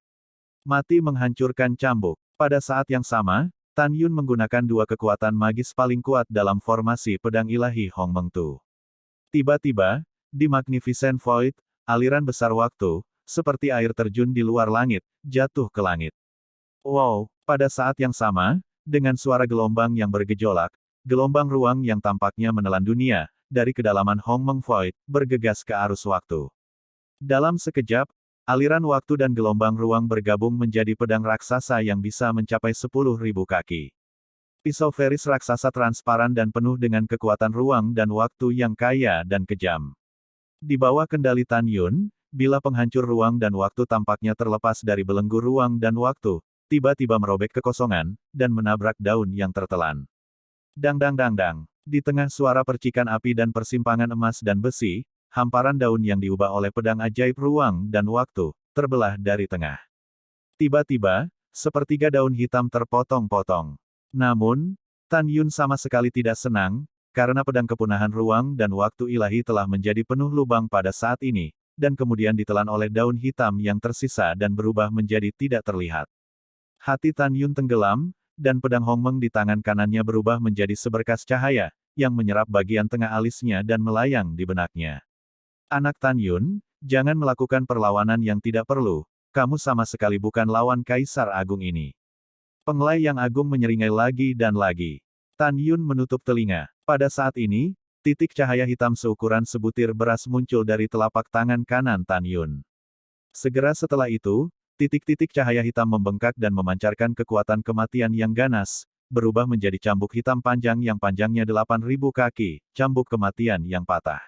[SPEAKER 1] Mati menghancurkan cambuk. Pada saat yang sama, Tan Yun menggunakan 2 kekuatan magis paling kuat dalam formasi pedang ilahi Hongmeng Tu. Tiba-tiba, di Magnificent Void, aliran besar waktu, seperti air terjun di luar langit, jatuh ke langit. Wow, pada saat yang sama, dengan suara gelombang yang bergejolak, gelombang ruang yang tampaknya menelan dunia, dari kedalaman Hongmeng Void, bergegas ke arus waktu. Dalam sekejap, aliran waktu dan gelombang ruang bergabung menjadi pedang raksasa yang bisa mencapai 10.000 kaki. Pisau Feris raksasa transparan dan penuh dengan kekuatan ruang dan waktu yang kaya dan kejam. Di bawah kendali Tan Yun, bila penghancur ruang dan waktu tampaknya terlepas dari belenggu ruang dan waktu, tiba-tiba merobek kekosongan, dan menabrak daun yang tertelan. Dang dang dang dang. Di tengah suara percikan api dan persimpangan emas dan besi, hamparan daun yang diubah oleh pedang ajaib ruang dan waktu, terbelah dari tengah. Tiba-tiba, sepertiga daun hitam terpotong-potong. Namun, Tan Yun sama sekali tidak senang, karena pedang kepunahan ruang dan waktu ilahi telah menjadi penuh lubang pada saat ini, dan kemudian ditelan oleh daun hitam yang tersisa dan berubah menjadi tidak terlihat. Hati Tan Yun tenggelam, dan pedang Hongmeng di tangan kanannya berubah menjadi seberkas cahaya, yang menyerap bagian tengah alisnya dan melayang di benaknya. Anak Tan Yun, jangan melakukan perlawanan yang tidak perlu, kamu sama sekali bukan lawan Kaisar Agung ini. Penglai yang agung menyeringai lagi dan lagi. Tan Yun menutup telinga. Pada saat ini, titik cahaya hitam seukuran sebutir beras muncul dari telapak tangan kanan Tan Yun. Segera setelah itu, titik-titik cahaya hitam membengkak dan memancarkan kekuatan kematian yang ganas, berubah menjadi cambuk hitam panjang yang panjangnya 8.000 kaki, cambuk kematian yang patah.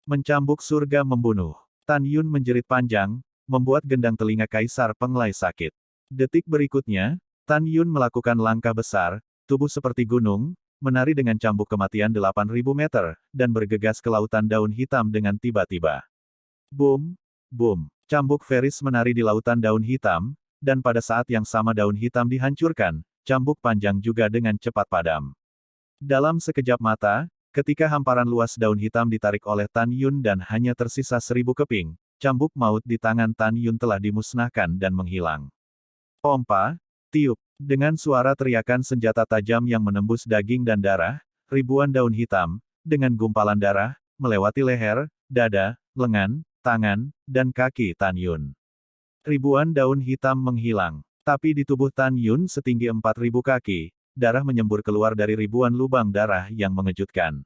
[SPEAKER 1] Mencambuk surga membunuh. Tan Yun menjerit panjang, membuat gendang telinga Kaisar Penglai sakit. Detik berikutnya, Tan Yun melakukan langkah besar, tubuh seperti gunung, menari dengan cambuk kematian 8.000 meter, dan bergegas ke lautan daun hitam dengan tiba-tiba. Boom! Boom! Cambuk Feris menari di lautan daun hitam, dan pada saat yang sama daun hitam dihancurkan, cambuk panjang juga dengan cepat padam. Dalam sekejap mata, ketika hamparan luas daun hitam ditarik oleh Tan Yun dan hanya tersisa 1000 keping, cambuk maut di tangan Tan Yun telah dimusnahkan dan menghilang. Pompa! Tiup! Dengan suara teriakan senjata tajam yang menembus daging dan darah, ribuan daun hitam, dengan gumpalan darah, melewati leher, dada, lengan, tangan, dan kaki Tan Yun. Ribuan daun hitam menghilang. Tapi di tubuh Tan Yun setinggi 4.000 kaki, darah menyembur keluar dari ribuan lubang darah yang mengejutkan.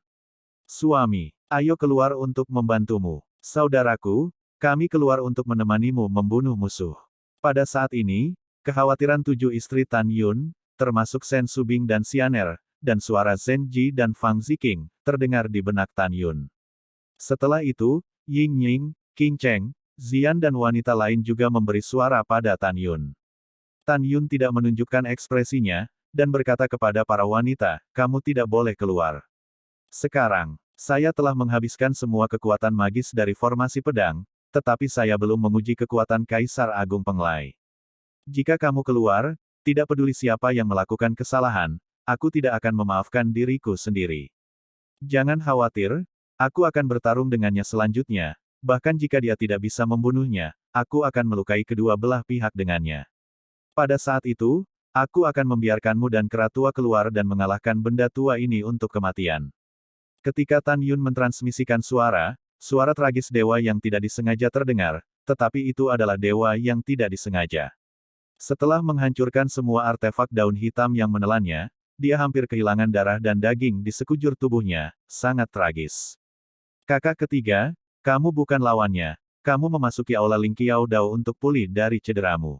[SPEAKER 1] Suami, ayo keluar untuk membantumu. Saudaraku, kami keluar untuk menemanimu membunuh musuh. Pada saat ini, kekhawatiran 7 istri Tan Yun, termasuk Sen Subing dan Xianer, dan suara Zhen Ji dan Fang Ziqing, terdengar di benak Tan Yun. Setelah itu, Ying Ying, Qing Cheng, Zian dan wanita lain juga memberi suara pada Tan Yun. Tan Yun tidak menunjukkan ekspresinya, dan berkata kepada para wanita, kamu tidak boleh keluar. Sekarang, saya telah menghabiskan semua kekuatan magis dari formasi pedang, tetapi saya belum menguji kekuatan Kaisar Agung Penglai. Jika kamu keluar, tidak peduli siapa yang melakukan kesalahan, aku tidak akan memaafkan diriku sendiri. Jangan khawatir, aku akan bertarung dengannya selanjutnya, bahkan jika dia tidak bisa membunuhnya, aku akan melukai kedua belah pihak dengannya. Pada saat itu, aku akan membiarkanmu dan kera tua keluar dan mengalahkan benda tua ini untuk kematian. Ketika Tan Yun mentransmisikan suara, suara tragis dewa yang tidak disengaja terdengar, tetapi itu adalah dewa yang tidak disengaja. Setelah menghancurkan semua artefak daun hitam yang menelannya, dia hampir kehilangan darah dan daging di sekujur tubuhnya, sangat tragis. Kakak ketiga, kamu bukan lawannya, kamu memasuki aula Ling Qiao Dao untuk pulih dari cederamu.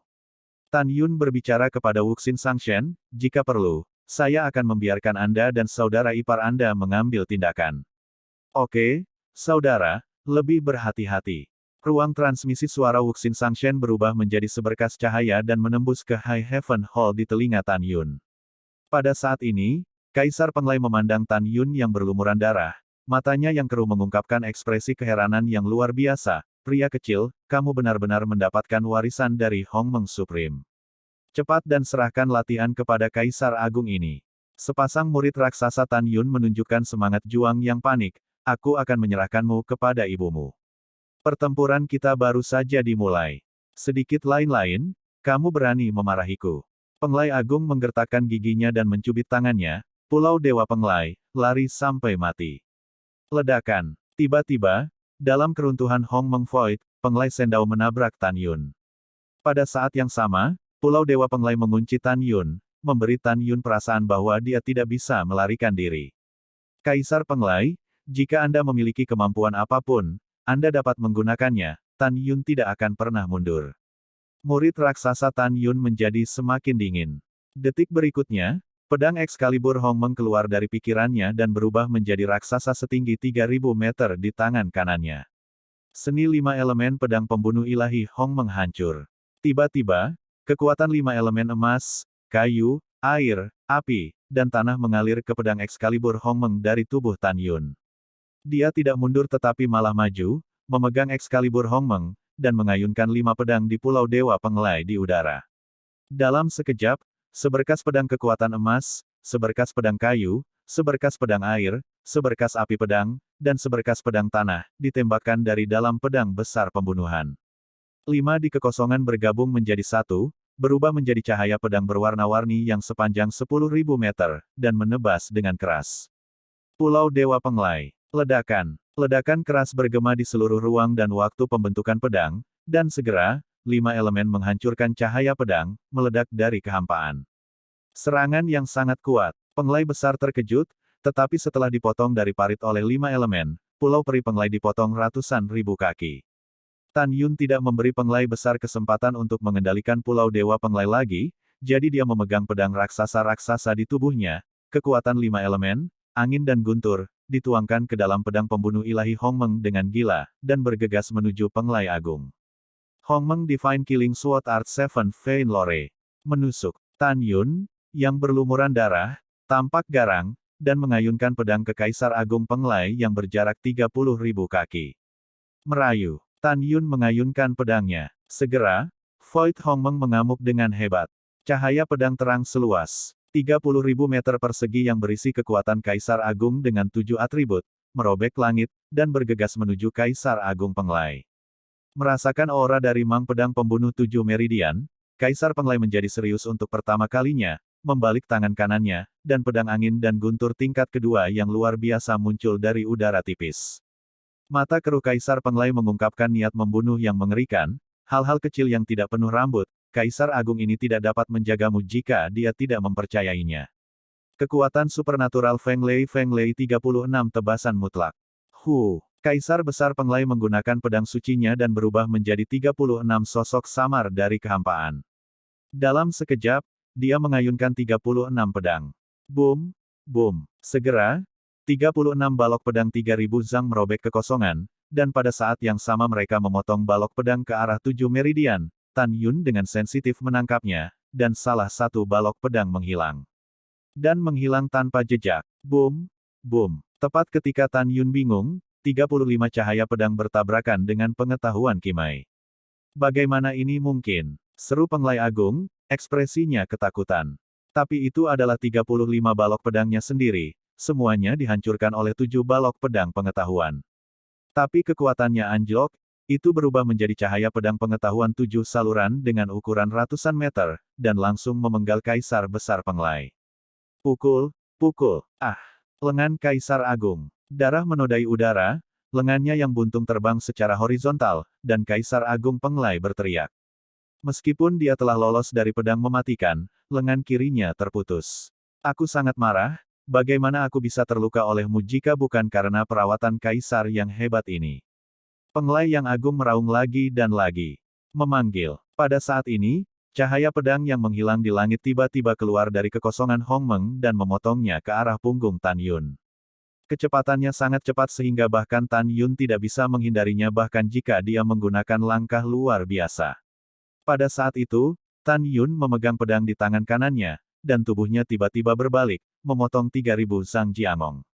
[SPEAKER 1] Tan Yun berbicara kepada Wuxin Sangshen, jika perlu, saya akan membiarkan Anda dan saudara ipar Anda mengambil tindakan. Oke, saudara, lebih berhati-hati. Ruang transmisi suara Wuxin Sangshen berubah menjadi seberkas cahaya dan menembus ke High Heaven Hall di telinga Tan Yun. Pada saat ini, Kaisar Penglai memandang Tan Yun yang berlumuran darah, matanya yang keruh mengungkapkan ekspresi keheranan yang luar biasa. Pria kecil, kamu benar-benar mendapatkan warisan dari Hongmeng Supreme. Cepat dan serahkan latihan kepada Kaisar Agung ini. Sepasang murid raksasa Tan Yun menunjukkan semangat juang yang panik, aku akan menyerahkanmu kepada ibumu. Pertempuran kita baru saja dimulai. Sedikit lain-lain, kamu berani memarahiku. Penglai Agung menggertakkan giginya dan mencubit tangannya, Pulau Dewa Penglai, lari sampai mati. Ledakan. Tiba-tiba, dalam keruntuhan Hongmeng Void, Penglai Sendao menabrak Tan Yun. Pada saat yang sama, Pulau Dewa Penglai mengunci Tan Yun, memberi Tan Yun perasaan bahwa dia tidak bisa melarikan diri. Kaisar Penglai, jika Anda memiliki kemampuan apapun, Anda dapat menggunakannya, Tan Yun tidak akan pernah mundur. Murid raksasa Tan Yun menjadi semakin dingin. Detik berikutnya, pedang Excalibur Hongmeng keluar dari pikirannya dan berubah menjadi raksasa setinggi 3.000 meter di tangan kanannya. Seni 5 elemen pedang pembunuh ilahi Hongmeng hancur. Tiba-tiba, kekuatan 5 elemen emas, kayu, air, api, dan tanah mengalir ke pedang Excalibur Hongmeng dari tubuh Tan Yun. Dia tidak mundur tetapi malah maju, memegang Excalibur Hongmeng, dan mengayunkan 5 pedang di Pulau Dewa Penglai di udara. Dalam sekejap, seberkas pedang kekuatan emas, seberkas pedang kayu, seberkas pedang air, seberkas api pedang, dan seberkas pedang tanah, ditembakkan dari dalam pedang besar pembunuhan. 5 di kekosongan bergabung menjadi satu, berubah menjadi cahaya pedang berwarna-warni yang sepanjang 10.000 meter, dan menebas dengan keras. Pulau Dewa Penglai. Ledakan. Ledakan keras bergema di seluruh ruang dan waktu pembentukan pedang, dan segera, 5 elemen menghancurkan cahaya pedang, meledak dari kehampaan. Serangan yang sangat kuat. Penglai besar terkejut, tetapi setelah dipotong dari parit oleh 5 elemen, Pulau Peri Penglai dipotong ratusan ribu kaki. Tan Yun tidak memberi penglai besar kesempatan untuk mengendalikan Pulau Dewa Penglai lagi, jadi dia memegang pedang raksasa-raksasa di tubuhnya, kekuatan 5 elemen, angin dan guntur, dituangkan ke dalam pedang pembunuh ilahi Hongmeng dengan gila, dan bergegas menuju Penglai Agung. Hongmeng Divine Killing Sword Art 7 Vein Lore. Menusuk. Tan Yun, yang berlumuran darah, tampak garang, dan mengayunkan pedang ke Kaisar Agung Penglai yang berjarak 30.000 kaki. Merayu. Tan Yun mengayunkan pedangnya. Segera, Void Hongmeng mengamuk dengan hebat. Cahaya pedang terang seluas 30.000 meter persegi yang berisi kekuatan Kaisar Agung dengan 7 atribut, merobek langit, dan bergegas menuju Kaisar Agung Penglai. Merasakan aura dari Mang Pedang Pembunuh 7 Meridian, Kaisar Penglai menjadi serius untuk pertama kalinya, membalik tangan kanannya, dan pedang angin dan guntur tingkat kedua yang luar biasa muncul dari udara tipis. Mata keruh Kaisar Penglai mengungkapkan niat membunuh yang mengerikan, hal-hal kecil yang tidak penuh rambut, Kaisar Agung ini tidak dapat menjagamu jika dia tidak mempercayainya. Kekuatan supernatural Feng Lei 36 tebasan mutlak. Kaisar Besar Penglai menggunakan pedang sucinya dan berubah menjadi 36 sosok samar dari kehampaan. Dalam sekejap, dia mengayunkan 36 pedang. Boom, boom. Segera, 36 balok pedang 3000 zang merobek kekosongan, dan pada saat yang sama mereka memotong balok pedang ke arah 7 meridian. Tan Yun dengan sensitif menangkapnya, dan salah satu balok pedang menghilang. Dan menghilang tanpa jejak. Boom, boom. Tepat ketika Tan Yun bingung, 35 cahaya pedang bertabrakan dengan pengetahuan Kimai. Bagaimana ini mungkin? Seru Penglai Agung, ekspresinya ketakutan. Tapi itu adalah 35 balok pedangnya sendiri, semuanya dihancurkan oleh 7 balok pedang pengetahuan. Tapi kekuatannya anjlok, itu berubah menjadi cahaya pedang pengetahuan 7 saluran dengan ukuran ratusan meter, dan langsung memenggal Kaisar Besar Penglai. Pukul, pukul, lengan Kaisar Agung. Darah menodai udara, lengannya yang buntung terbang secara horizontal, dan Kaisar Agung Penglai berteriak. Meskipun dia telah lolos dari pedang mematikan, lengan kirinya terputus. Aku sangat marah, bagaimana aku bisa terluka olehmu jika bukan karena perawatan Kaisar yang hebat ini. Penglai yang agung meraung lagi dan lagi. Memanggil. Pada saat ini, cahaya pedang yang menghilang di langit tiba-tiba keluar dari kekosongan Hongmeng dan memotongnya ke arah punggung Tan Yun. Kecepatannya sangat cepat sehingga bahkan Tan Yun tidak bisa menghindarinya bahkan jika dia menggunakan langkah luar biasa. Pada saat itu, Tan Yun memegang pedang di tangan kanannya, dan tubuhnya tiba-tiba berbalik, memotong 3000 Zhang Jiangong.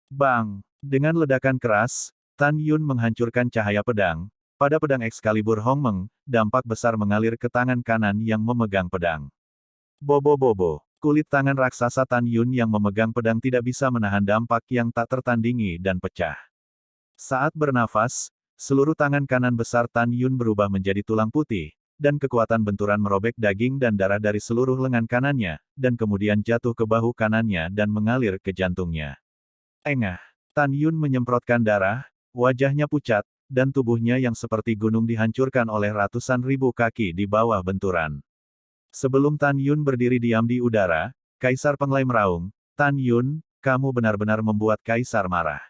[SPEAKER 1] Bang! Dengan ledakan keras, Tan Yun menghancurkan cahaya pedang. Pada pedang Excalibur Hongmeng, dampak besar mengalir ke tangan kanan yang memegang pedang. Bobo-bobo. Kulit tangan raksasa Tan Yun yang memegang pedang tidak bisa menahan dampak yang tak tertandingi dan pecah. Saat bernafas, seluruh tangan kanan besar Tan Yun berubah menjadi tulang putih, dan kekuatan benturan merobek daging dan darah dari seluruh lengan kanannya, dan kemudian jatuh ke bahu kanannya dan mengalir ke jantungnya. Engah. Tan Yun menyemprotkan darah, wajahnya pucat, dan tubuhnya yang seperti gunung dihancurkan oleh ratusan ribu kaki di bawah benturan. Sebelum Tan Yun berdiri diam di udara, Kaisar Penglai meraung, Tan Yun, kamu benar-benar membuat Kaisar marah.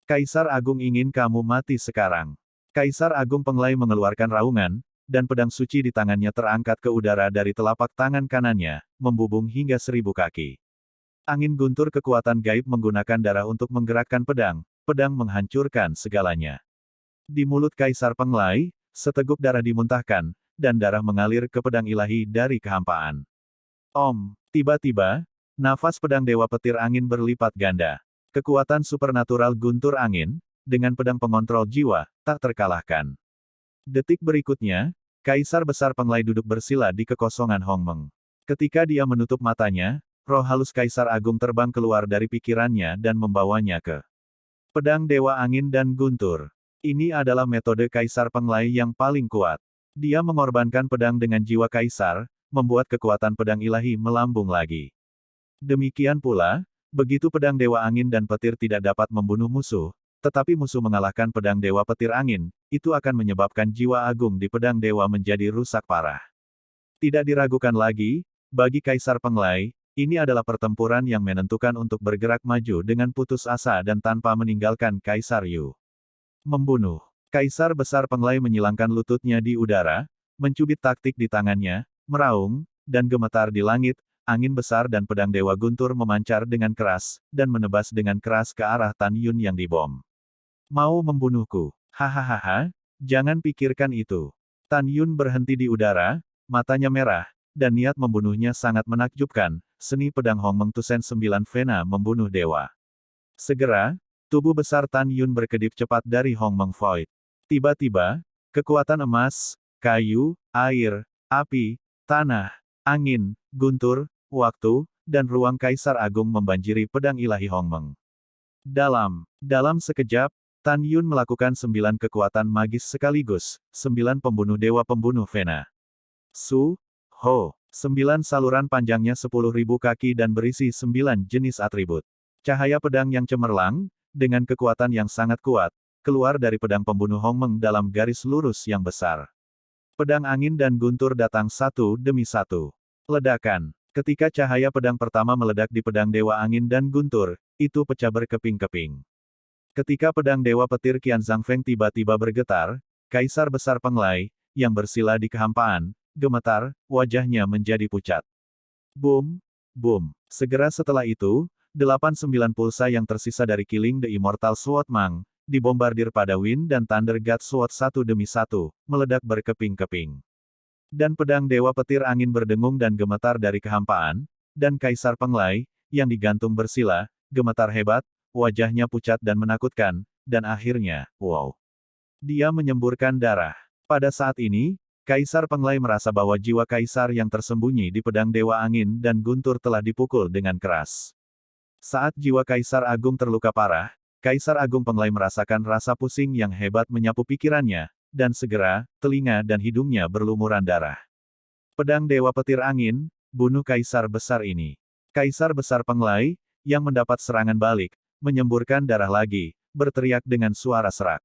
[SPEAKER 1] Kaisar Agung ingin kamu mati sekarang. Kaisar Agung Penglai mengeluarkan raungan, dan pedang suci di tangannya terangkat ke udara dari telapak tangan kanannya, membubung hingga 1000 kaki. Angin guntur kekuatan gaib menggunakan darah untuk menggerakkan pedang menghancurkan segalanya. Di mulut Kaisar Penglai, seteguk darah dimuntahkan, dan darah mengalir ke pedang ilahi dari kehampaan. Tiba-tiba, nafas pedang Dewa Petir Angin berlipat ganda. Kekuatan supernatural guntur angin, dengan pedang pengontrol jiwa, tak terkalahkan. Detik berikutnya, Kaisar Besar Penglai duduk bersila di kekosongan Hongmeng. Ketika dia menutup matanya, roh halus Kaisar Agung terbang keluar dari pikirannya dan membawanya ke pedang Dewa Angin dan Guntur. Ini adalah metode Kaisar Penglai yang paling kuat. Dia mengorbankan pedang dengan jiwa Kaisar, membuat kekuatan pedang ilahi melambung lagi. Demikian pula, Begitu pedang Dewa Angin dan petir tidak dapat membunuh musuh, tetapi musuh mengalahkan pedang Dewa Petir Angin, itu akan menyebabkan jiwa agung di pedang Dewa menjadi rusak parah. Tidak diragukan lagi, bagi Kaisar Penglai, ini adalah pertempuran yang menentukan untuk bergerak maju dengan putus asa dan tanpa meninggalkan Kaisar Yu. Membunuh. Kaisar Besar Penglai menyilangkan lututnya di udara, mencubit taktik di tangannya, meraung, dan gemetar di langit, angin besar dan pedang Dewa Guntur memancar dengan keras, dan menebas dengan keras ke arah Tan Yun yang dibom. Mau membunuhku? Hahaha, jangan pikirkan itu. Tan Yun berhenti di udara, matanya merah, dan niat membunuhnya sangat menakjubkan, seni pedang Hong Meng Tusen 9 Vena membunuh dewa. Segera, tubuh besar Tan Yun berkedip cepat dari Hong Meng Void. Tiba-tiba, kekuatan emas, kayu, air, api, tanah, angin, guntur, waktu, dan ruang Kaisar Agung membanjiri pedang ilahi Hong Meng. Dalam sekejap, Tan Yun melakukan 9 kekuatan magis sekaligus, 9 pembunuh dewa pembunuh Vena. Su, Ho, 9 saluran panjangnya 10.000 kaki dan berisi 9 jenis atribut. Cahaya pedang yang cemerlang, dengan kekuatan yang sangat kuat, keluar dari pedang pembunuh Hong Meng dalam garis lurus yang besar. Pedang angin dan guntur datang satu demi satu. Ledakan. Ketika cahaya pedang pertama meledak di pedang Dewa Angin dan Guntur, itu pecah berkeping-keping. Ketika pedang Dewa Petir Qian Zhangfeng tiba-tiba bergetar, Kaisar Besar Penglai, yang bersila di kehampaan, gemetar, wajahnya menjadi pucat. Boom, boom. Segera setelah itu, 8-9 pulsa yang tersisa dari Killing the Immortal Sword Mang, dibombardir pada Wind dan Thunder God Sword satu demi satu, meledak berkeping-keping. Dan pedang Dewa Petir Angin berdengung dan gemetar dari kehampaan, dan Kaisar Penglai, yang digantung bersila, gemetar hebat, wajahnya pucat dan menakutkan, dan akhirnya, wow. Dia menyemburkan darah. Pada saat ini, Kaisar Penglai merasa bahwa jiwa Kaisar yang tersembunyi di pedang Dewa Angin dan Guntur telah dipukul dengan keras. Saat jiwa Kaisar Agung terluka parah, Kaisar Agung Penglai merasakan rasa pusing yang hebat menyapu pikirannya, dan segera, telinga dan hidungnya berlumuran darah. Pedang Dewa Petir Angin, bunuh Kaisar Besar ini. Kaisar Besar Penglai, yang mendapat serangan balik, menyemburkan darah lagi, berteriak dengan suara serak.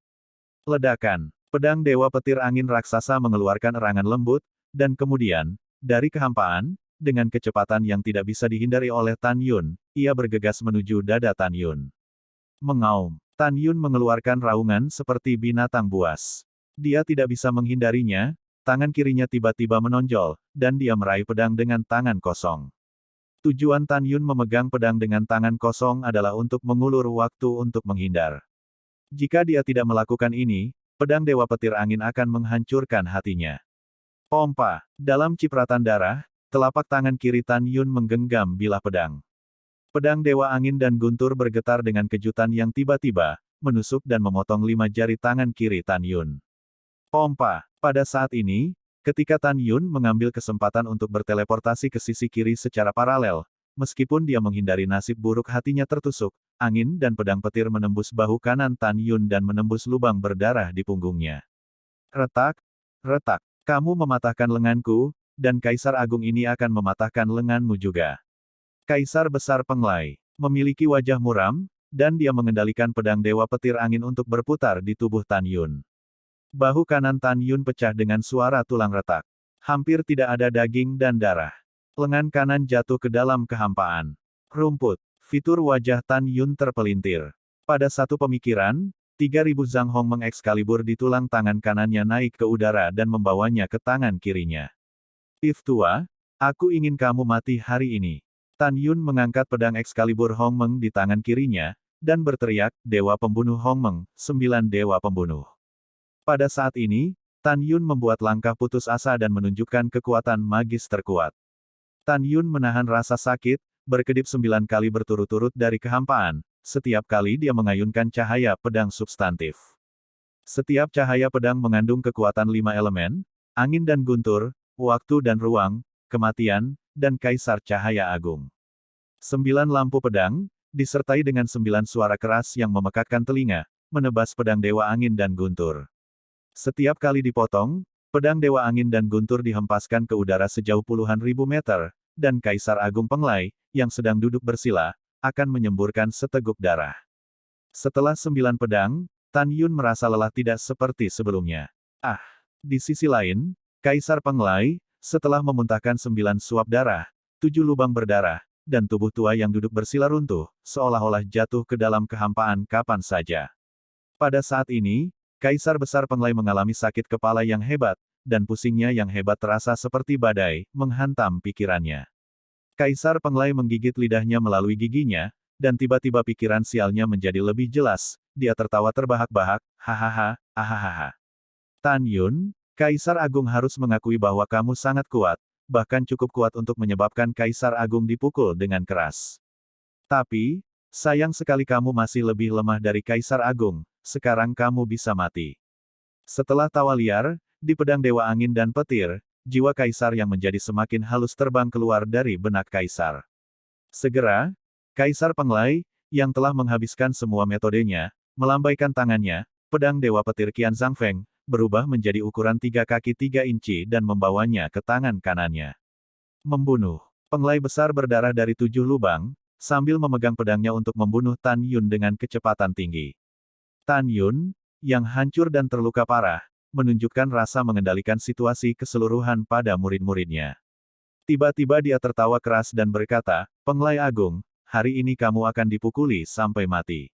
[SPEAKER 1] Ledakan. Pedang Dewa Petir Angin raksasa mengeluarkan erangan lembut, dan kemudian, dari kehampaan, dengan kecepatan yang tidak bisa dihindari oleh Tan Yun, ia bergegas menuju dada Tan Yun. Mengaum. Tan Yun mengeluarkan raungan seperti binatang buas. Dia tidak bisa menghindarinya, tangan kirinya tiba-tiba menonjol, dan dia meraih pedang dengan tangan kosong. Tujuan Tan Yun memegang pedang dengan tangan kosong adalah untuk mengulur waktu untuk menghindar. Jika dia tidak melakukan ini, pedang Dewa Petir Angin akan menghancurkan hatinya. Pompa. Dalam cipratan darah, telapak tangan kiri Tan Yun menggenggam bilah pedang. Pedang Dewa Angin dan Guntur bergetar dengan kejutan yang tiba-tiba, menusuk dan memotong 5 jari tangan kiri Tan Yun. Pompa. Pada saat ini, ketika Tan Yun mengambil kesempatan untuk berteleportasi ke sisi kiri secara paralel, meskipun dia menghindari nasib buruk hatinya tertusuk, angin dan pedang petir menembus bahu kanan Tan Yun dan menembus lubang berdarah di punggungnya. Retak, retak, kamu mematahkan lenganku, dan Kaisar Agung ini akan mematahkan lenganmu juga. Kaisar Besar Penglai, memiliki wajah muram, dan dia mengendalikan pedang Dewa Petir Angin untuk berputar di tubuh Tan Yun. Bahu kanan Tan Yun pecah dengan suara tulang retak. Hampir tidak ada daging dan darah. Lengan kanan jatuh ke dalam kehampaan. Rumput. Fitur wajah Tan Yun terpelintir. Pada satu pemikiran, 3.000 Zhang Hong Meng Excalibur di tulang tangan kanannya naik ke udara dan membawanya ke tangan kirinya. If tua, aku ingin kamu mati hari ini. Tan Yun mengangkat pedang Excalibur Hong Meng di tangan kirinya, dan berteriak, Dewa Pembunuh Hong Meng, 9 Dewa Pembunuh. Pada saat ini, Tan Yun membuat langkah putus asa dan menunjukkan kekuatan magis terkuat. Tan Yun menahan rasa sakit, berkedip 9 kali berturut-turut dari kehampaan, setiap kali dia mengayunkan cahaya pedang substantif. Setiap cahaya pedang mengandung kekuatan 5 elemen, angin dan guntur, waktu dan ruang, kematian, dan Kaisar Cahaya Agung. 9 lampu pedang, disertai dengan 9 suara keras yang memekakkan telinga, menebas pedang Dewa Angin dan Guntur. Setiap kali dipotong, pedang Dewa Angin dan Guntur dihempaskan ke udara sejauh puluhan ribu meter, dan Kaisar Agung Penglai, yang sedang duduk bersila, akan menyemburkan seteguk darah. Setelah 9 pedang, Tan Yun merasa lelah tidak seperti sebelumnya. Ah! Di sisi lain, Kaisar Penglai, setelah memuntahkan 9 suap darah, 7 lubang berdarah, dan tubuh tua yang duduk bersila runtuh, seolah-olah jatuh ke dalam kehampaan kapan saja. Pada saat ini, Kaisar Besar Penglai mengalami sakit kepala yang hebat, dan pusingnya yang hebat terasa seperti badai, menghantam pikirannya. Kaisar Penglai menggigit lidahnya melalui giginya, dan tiba-tiba pikiran sialnya menjadi lebih jelas, dia tertawa terbahak-bahak, hahaha, hahaha. Tan Yun, Kaisar Agung harus mengakui bahwa kamu sangat kuat, bahkan cukup kuat untuk menyebabkan Kaisar Agung dipukul dengan keras. Tapi, sayang sekali kamu masih lebih lemah dari Kaisar Agung, sekarang kamu bisa mati. Setelah tawa liar, di pedang Dewa Angin dan Petir, jiwa Kaisar yang menjadi semakin halus terbang keluar dari benak Kaisar. Segera, Kaisar Penglai, yang telah menghabiskan semua metodenya, melambaikan tangannya, pedang Dewa Petir Qian Zhangfeng, berubah menjadi ukuran 3 kaki 3 inci dan membawanya ke tangan kanannya. Membunuh. Penglai besar berdarah dari 7 lubang, sambil memegang pedangnya untuk membunuh Tan Yun dengan kecepatan tinggi. Tan Yun, yang hancur dan terluka parah, menunjukkan rasa mengendalikan situasi keseluruhan pada murid-muridnya. Tiba-tiba dia tertawa keras dan berkata, "Penglai Agung, hari ini kamu akan dipukuli sampai mati."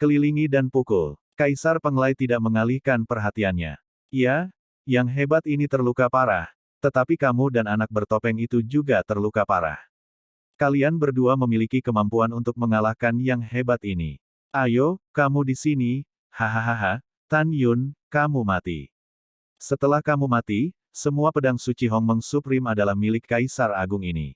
[SPEAKER 1] Kelilingi dan pukul. Kaisar Penglai tidak mengalihkan perhatiannya. "Ya, yang hebat ini terluka parah, tetapi kamu dan anak bertopeng itu juga terluka parah. Kalian berdua memiliki kemampuan untuk mengalahkan yang hebat ini. Ayo, kamu di sini, hahaha, Tan Yun, kamu mati." Setelah kamu mati, semua pedang suci Hongmeng Supreme adalah milik Kaisar Agung ini.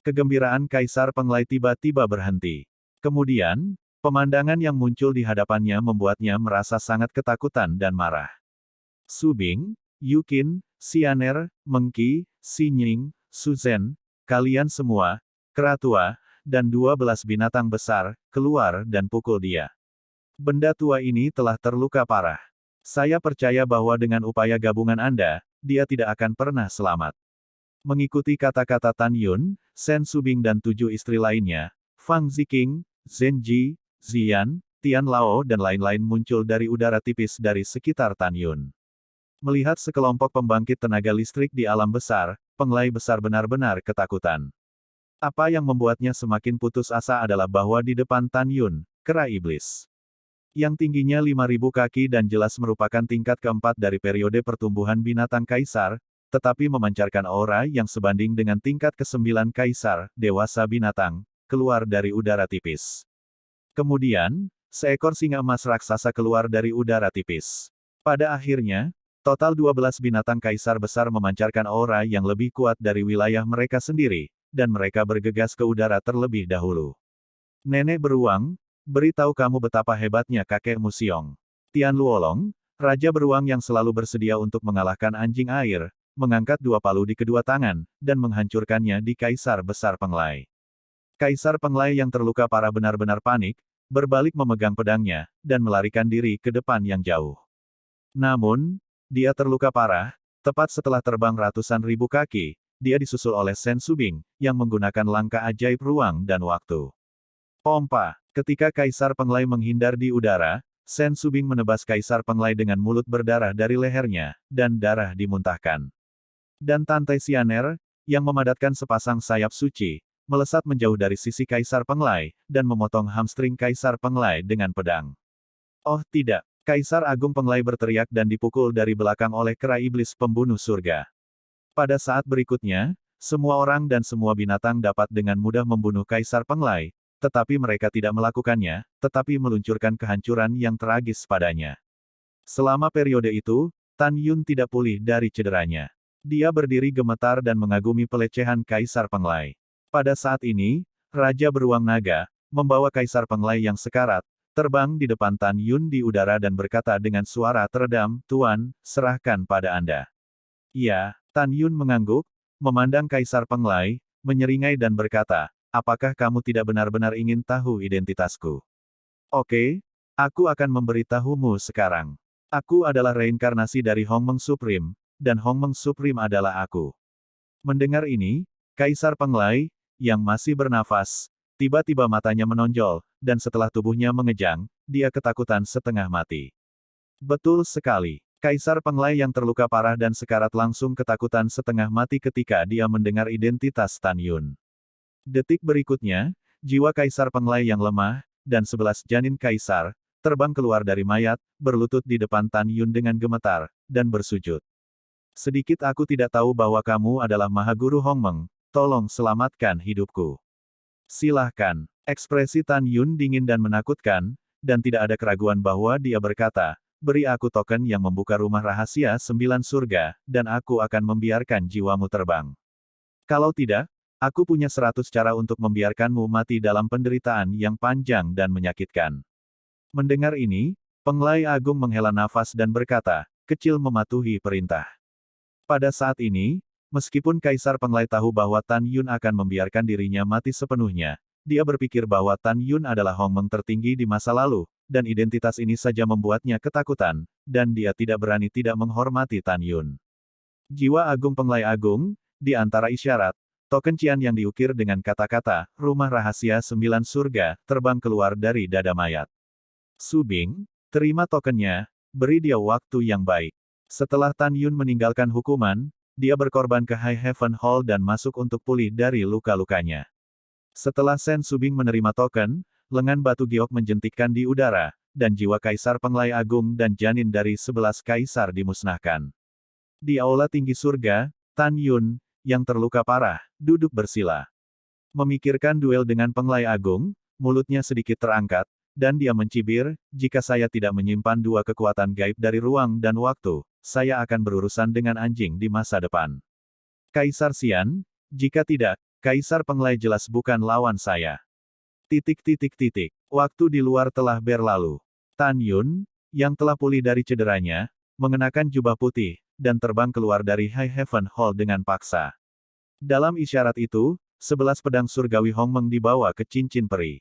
[SPEAKER 1] Kegembiraan Kaisar Penglai tiba-tiba berhenti. Kemudian, pemandangan yang muncul di hadapannya membuatnya merasa sangat ketakutan dan marah. Su Bing, Yukin, Xianer, Meng Qi, Xi Nying, Su Zhen, kalian semua, Keratua, dan 12 binatang besar, keluar dan pukul dia. Benda tua ini telah terluka parah. Saya percaya bahwa dengan upaya gabungan Anda, dia tidak akan pernah selamat. Mengikuti kata-kata Tan Yun, Shen Subing dan 7 istri lainnya, Fang Ziqing, Zhen Ji, Ziyan, Tian Lao dan lain-lain muncul dari udara tipis dari sekitar Tan Yun. Melihat sekelompok pembangkit tenaga listrik di alam besar, Penglai besar benar-benar ketakutan. Apa yang membuatnya semakin putus asa adalah bahwa di depan Tan Yun, kera iblis yang tingginya 5.000 kaki dan jelas merupakan tingkat keempat dari periode pertumbuhan binatang kaisar, tetapi memancarkan aura yang sebanding dengan tingkat ke-9 kaisar, dewasa binatang, keluar dari udara tipis. Kemudian, seekor singa emas raksasa keluar dari udara tipis. Pada akhirnya, total 12 binatang kaisar besar memancarkan aura yang lebih kuat dari wilayah mereka sendiri, dan mereka bergegas ke udara terlebih dahulu. "Nenek beruang, beritahu kamu betapa hebatnya kakekmu Siong." Tian Luolong, raja beruang yang selalu bersedia untuk mengalahkan anjing air, mengangkat 2 palu di kedua tangan, dan menghancurkannya di Kaisar Besar Penglai. Kaisar Penglai yang terluka parah benar-benar panik, berbalik memegang pedangnya, dan melarikan diri ke depan yang jauh. Namun, dia terluka parah, tepat setelah terbang ratusan ribu kaki, dia disusul oleh Shen Subing, yang menggunakan langkah ajaib ruang dan waktu. Pompa. Ketika Kaisar Penglai menghindar di udara, Shen Subing menebas Kaisar Penglai dengan mulut berdarah dari lehernya, dan darah dimuntahkan. Dan Tantai Xianer, yang memadatkan sepasang sayap suci, melesat menjauh dari sisi Kaisar Penglai, dan memotong hamstring Kaisar Penglai dengan pedang. Oh tidak! Kaisar Agung Penglai berteriak dan dipukul dari belakang oleh kera iblis pembunuh surga. Pada saat berikutnya, semua orang dan semua binatang dapat dengan mudah membunuh Kaisar Penglai, tetapi mereka tidak melakukannya, tetapi meluncurkan kehancuran yang tragis padanya. Selama periode itu, Tan Yun tidak pulih dari cederanya. Dia berdiri gemetar dan mengagumi pelecehan Kaisar Penglai. Pada saat ini, Raja Beruang Naga, membawa Kaisar Penglai yang sekarat, terbang di depan Tan Yun di udara dan berkata dengan suara teredam, "Tuan, serahkan pada Anda." "Ya." Tan Yun mengangguk, memandang Kaisar Penglai, menyeringai dan berkata, "Apakah kamu tidak benar-benar ingin tahu identitasku? Oke, aku akan memberitahumu sekarang. Aku adalah reinkarnasi dari Hongmeng Supreme, dan Hongmeng Supreme adalah aku." Mendengar ini, Kaisar Penglai, yang masih bernafas, Tiba-tiba matanya menonjol, dan setelah tubuhnya mengejang, dia ketakutan setengah mati. Betul sekali. Kaisar Penglai yang terluka parah dan sekarat langsung ketakutan setengah mati ketika dia mendengar identitas Tan Yun. Detik berikutnya, jiwa Kaisar Penglai yang lemah, dan 11 janin Kaisar, terbang keluar dari mayat, berlutut di depan Tan Yun dengan gemetar, dan bersujud. Sedikit aku tidak tahu bahwa kamu adalah Mahaguru Hongmeng, tolong selamatkan hidupku. Silahkan. Ekspresi Tan Yun dingin dan menakutkan, dan tidak ada keraguan bahwa dia berkata, beri aku token yang membuka rumah rahasia 9 surga, dan aku akan membiarkan jiwamu terbang. Kalau tidak, aku punya 100 cara untuk membiarkanmu mati dalam penderitaan yang panjang dan menyakitkan. Mendengar ini, Penglai Agung menghela nafas dan berkata, kecil mematuhi perintah. Pada saat ini, meskipun Kaisar Penglai tahu bahwa Tan Yun akan membiarkan dirinya mati sepenuhnya, dia berpikir bahwa Tan Yun adalah Hongmeng tertinggi di masa lalu, dan identitas ini saja membuatnya ketakutan, dan dia tidak berani tidak menghormati Tan Yun. Jiwa Agung Penglai Agung, di antara isyarat, token cian yang diukir dengan kata-kata, rumah rahasia 9 surga, terbang keluar dari dada mayat. Subing, terima tokennya, beri dia waktu yang baik. Setelah Tan Yun meninggalkan hukuman, dia berkorban ke High Heaven Hall dan masuk untuk pulih dari luka-lukanya. Setelah Sen Subing menerima token, lengan batu giok menjentikkan di udara, dan jiwa Kaisar Penglai Agung dan janin dari 11 kaisar dimusnahkan. Di aula tinggi surga, Tan Yun, yang terluka parah, duduk bersila. Memikirkan duel dengan Penglai Agung, mulutnya sedikit terangkat, dan dia mencibir, jika saya tidak menyimpan 2 kekuatan gaib dari ruang dan waktu, saya akan berurusan dengan anjing di masa depan. Kaisar Xian, jika tidak, Kaisar Penglai jelas bukan lawan saya. Waktu di luar telah berlalu. Tan Yun, yang telah pulih dari cederanya, mengenakan jubah putih, dan terbang keluar dari High Heaven Hall dengan paksa. Dalam isyarat itu, 11 pedang surgawi Hongmeng dibawa ke cincin peri.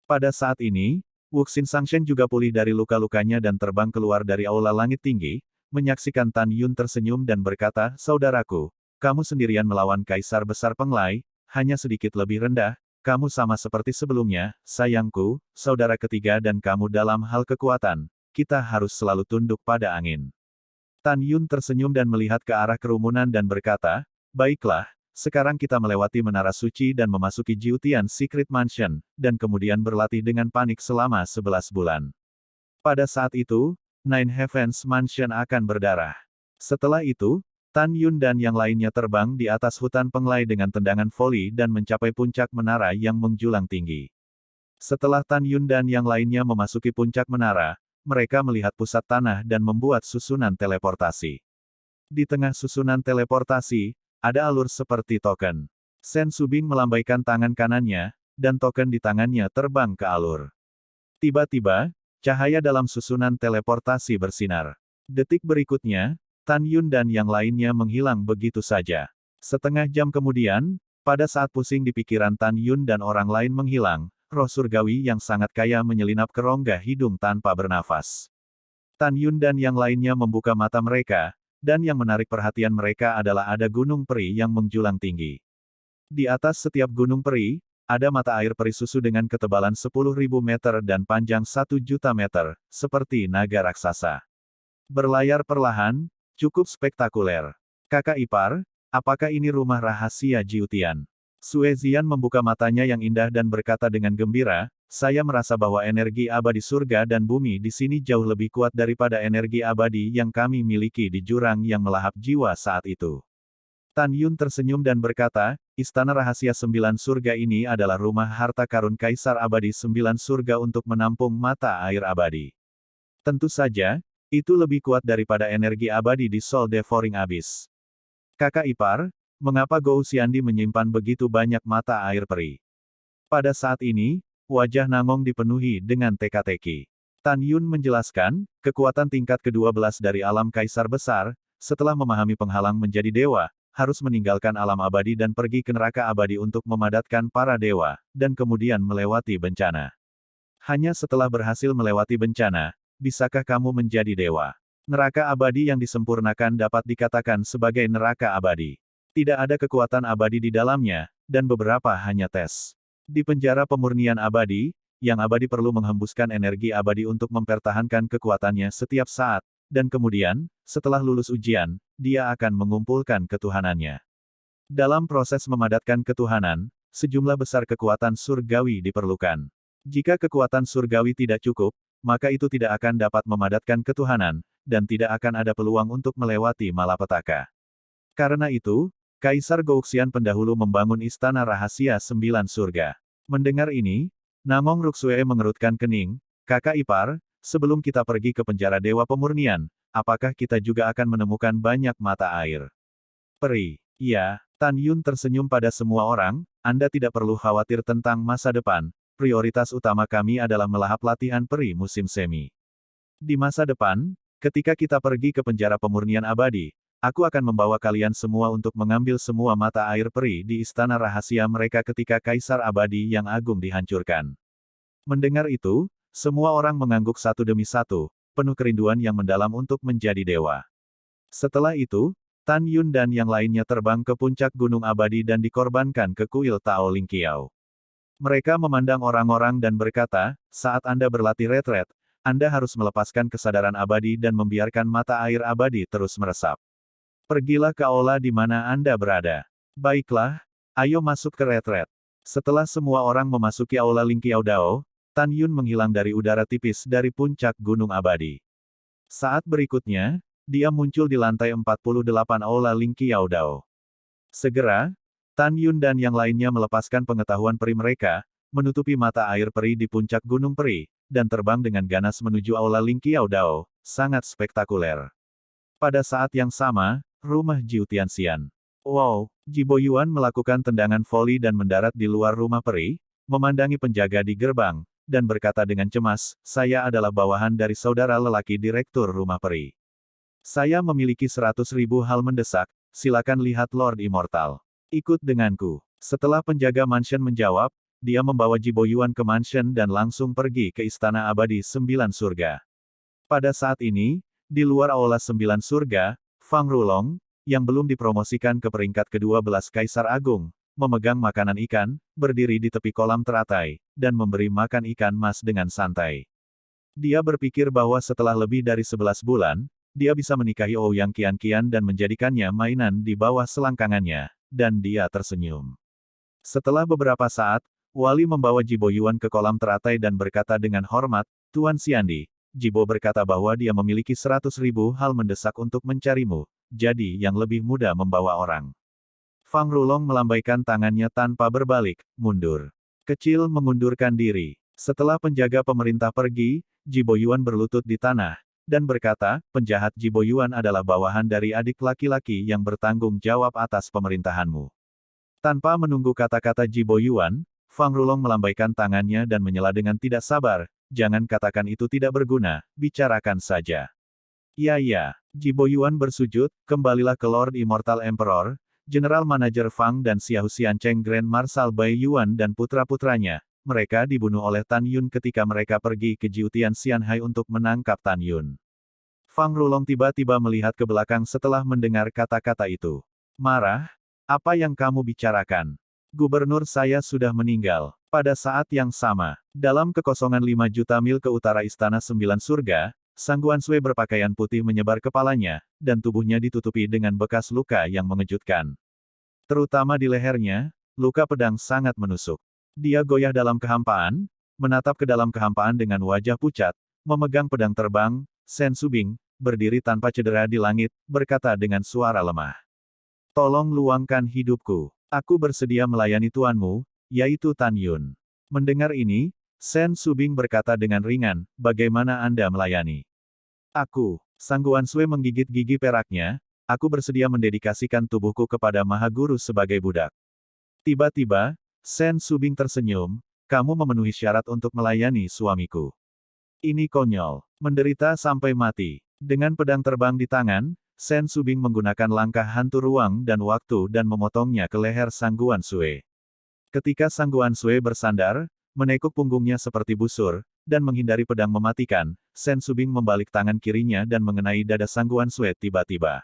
[SPEAKER 1] Pada saat ini, Wuxin Sangshen juga pulih dari luka-lukanya dan terbang keluar dari aula langit tinggi, menyaksikan Tan Yun tersenyum dan berkata, saudaraku, kamu sendirian melawan Kaisar Besar Penglai, hanya sedikit lebih rendah, kamu sama seperti sebelumnya, sayangku, saudara ketiga dan kamu dalam hal kekuatan, kita harus selalu tunduk pada angin. Tan Yun tersenyum dan melihat ke arah kerumunan dan berkata, baiklah, sekarang kita melewati Menara Suci dan memasuki Jiutian Secret Mansion, dan kemudian berlatih dengan panik selama 11 bulan. Pada saat itu, Nine Heavens Mansion akan berdarah. Setelah itu, Tan Yun dan yang lainnya terbang di atas hutan Penglai dengan tendangan voli dan mencapai puncak menara yang menjulang tinggi. Setelah Tan Yun dan yang lainnya memasuki puncak menara, mereka melihat pusat tanah dan membuat susunan teleportasi. Di tengah susunan teleportasi, ada alur seperti token. Sen Subing melambaikan tangan kanannya, dan token di tangannya terbang ke alur. Tiba-tiba, cahaya dalam susunan teleportasi bersinar. Detik berikutnya, Tan Yun dan yang lainnya menghilang begitu saja. Setengah jam kemudian, pada saat pusing di pikiran Tan Yun dan orang lain menghilang, roh surgawi yang sangat kaya menyelinap ke rongga hidung tanpa bernafas. Tan Yun dan yang lainnya membuka mata mereka, dan yang menarik perhatian mereka adalah ada gunung peri yang menjulang tinggi. Di atas setiap gunung peri, ada mata air peri susu dengan ketebalan 10.000 meter dan panjang 1 juta meter, seperti naga raksasa. Berlayar perlahan, cukup spektakuler. Kakak ipar, apakah ini rumah rahasia Jiutian? Sue Zian membuka matanya yang indah dan berkata dengan gembira, saya merasa bahwa energi abadi surga dan bumi di sini jauh lebih kuat daripada energi abadi yang kami miliki di jurang yang melahap jiwa saat itu. Tan Yun tersenyum dan berkata, istana rahasia 9 surga ini adalah rumah harta karun Kaisar Abadi 9 surga untuk menampung mata air abadi. Tentu saja, itu lebih kuat daripada energi abadi di Soul Devouring Abyss. Kakak ipar, mengapa Gou Xiandi menyimpan begitu banyak mata air peri? Pada saat ini, wajah Nangong dipenuhi dengan teka-teki. Tan Yun menjelaskan, kekuatan tingkat ke-12 dari alam Kaisar Besar, setelah memahami penghalang menjadi dewa, harus meninggalkan alam abadi dan pergi ke neraka abadi untuk memadatkan para dewa, dan kemudian melewati bencana. Hanya setelah berhasil melewati bencana, bisakah kamu menjadi dewa? Neraka abadi yang disempurnakan dapat dikatakan sebagai neraka abadi. Tidak ada kekuatan abadi di dalamnya, dan beberapa hanya tes. Di penjara pemurnian abadi, yang abadi perlu menghembuskan energi abadi untuk mempertahankan kekuatannya setiap saat, dan kemudian, setelah lulus ujian, dia akan mengumpulkan ketuhanannya. Dalam proses memadatkan ketuhanan, sejumlah besar kekuatan surgawi diperlukan. Jika kekuatan surgawi tidak cukup, maka itu tidak akan dapat memadatkan ketuhanan, dan tidak akan ada peluang untuk melewati malapetaka. Karena itu, Kaisar Gouxian pendahulu membangun istana rahasia 9 surga. Mendengar ini, Namong Ruksue mengerutkan kening, kakak ipar, sebelum kita pergi ke penjara Dewa Pemurnian, apakah kita juga akan menemukan banyak mata air? Peri. Iya, Tan Yun tersenyum pada semua orang, Anda tidak perlu khawatir tentang masa depan, prioritas utama kami adalah melahap latihan peri musim semi. Di masa depan, ketika kita pergi ke penjara pemurnian abadi, aku akan membawa kalian semua untuk mengambil semua mata air peri di istana rahasia mereka ketika Kaisar Abadi yang agung dihancurkan. Mendengar itu, semua orang mengangguk satu demi satu, penuh kerinduan yang mendalam untuk menjadi dewa. Setelah itu, Tan Yun dan yang lainnya terbang ke puncak Gunung Abadi dan dikorbankan ke kuil Tao Ling Kiao. Mereka memandang orang-orang dan berkata, saat Anda berlatih retret, Anda harus melepaskan kesadaran abadi dan membiarkan mata air abadi terus meresap. Pergilah ke aula di mana Anda berada. Baiklah, ayo masuk ke retret. Setelah semua orang memasuki aula Ling Kiao Dao, Tan Yun menghilang dari udara tipis dari puncak Gunung Abadi. Saat berikutnya, dia muncul di lantai 48 aula Ling Kiao Dao. Segera, Tan Yun dan yang lainnya melepaskan pengetahuan peri mereka, menutupi mata air peri di puncak Gunung Peri, dan terbang dengan ganas menuju aula Ling Kiao Dao, sangat spektakuler. Pada saat yang sama, rumah Jiu Tianxian. Wow, Ji Boyuan melakukan tendangan voli dan mendarat di luar rumah peri, memandangi penjaga di gerbang, dan berkata dengan cemas, saya adalah bawahan dari saudara lelaki direktur rumah peri. Saya memiliki 100.000 hal mendesak, silakan lihat Lord Immortal. Ikut denganku. Setelah penjaga mansion menjawab, dia membawa Ji Boyuan ke mansion dan langsung pergi ke Istana Abadi 9 Surga. Pada saat ini, di luar aula 9 Surga, Fang Rulong, yang belum dipromosikan ke peringkat ke-12 Kaisar Agung, memegang makanan ikan, berdiri di tepi kolam teratai, dan memberi makan ikan mas dengan santai. Dia berpikir bahwa setelah lebih dari 11 bulan, dia bisa menikahi Ouyang Qianqian dan menjadikannya mainan di bawah selangkangannya, dan dia tersenyum. Setelah beberapa saat, Wali membawa Ji Boyuan ke kolam teratai dan berkata dengan hormat, Tuan Xiandi, Jibo berkata bahwa dia memiliki 100.000 hal mendesak untuk mencarimu, jadi yang lebih mudah membawa orang. Fang Rulong melambaikan tangannya tanpa berbalik, mundur. Kecil mengundurkan diri. Setelah penjaga pemerintah pergi, Ji Boyuan berlutut di tanah, dan berkata, penjahat Ji Boyuan adalah bawahan dari adik laki-laki yang bertanggung jawab atas pemerintahanmu. Tanpa menunggu kata-kata Ji Boyuan, Fang Rulong melambaikan tangannya dan menyela dengan tidak sabar, jangan katakan itu tidak berguna, bicarakan saja. Ya, Ji Boyuan bersujud, kembalilah ke Lord Immortal Emperor, General Manager Fang dan Xiao Xiancheng Grand Marshal Bai Yuan dan putra-putranya. Mereka dibunuh oleh Tan Yun ketika mereka pergi ke Jiu Tianxianhai untuk menangkap Tan Yun. Fang Rulong tiba-tiba melihat ke belakang setelah mendengar kata-kata itu. Marah? Apa yang kamu bicarakan? Gubernur saya sudah meninggal. Pada saat yang sama, dalam kekosongan 5 juta mil ke utara Istana 9 Surga, Sang Guanshui berpakaian putih menyebar kepalanya, dan tubuhnya ditutupi dengan bekas luka yang mengejutkan. Terutama di lehernya, luka pedang sangat menusuk. Dia goyah dalam kehampaan, menatap ke dalam kehampaan dengan wajah pucat, memegang pedang terbang. Sen Subing, berdiri tanpa cedera di langit, berkata dengan suara lemah. Tolong luangkan hidupku. Aku bersedia melayani tuanmu, yaitu Tan Yun. Mendengar ini, Sen Subing berkata dengan ringan, bagaimana Anda melayani? Aku, Sang Guanshui menggigit gigi peraknya, aku bersedia mendedikasikan tubuhku kepada Maha Guru sebagai budak. Tiba-tiba, Sen Subing tersenyum, kamu memenuhi syarat untuk melayani suamiku. Ini konyol. Menderita sampai mati. Dengan pedang terbang di tangan, Sen Subing menggunakan langkah hantu ruang dan waktu dan memotongnya ke leher Sang Guanshui. Ketika Sang Guanshui bersandar, menekuk punggungnya seperti busur, dan menghindari pedang mematikan, Sen Subing membalik tangan kirinya dan mengenai dada Sang Guanshui tiba-tiba.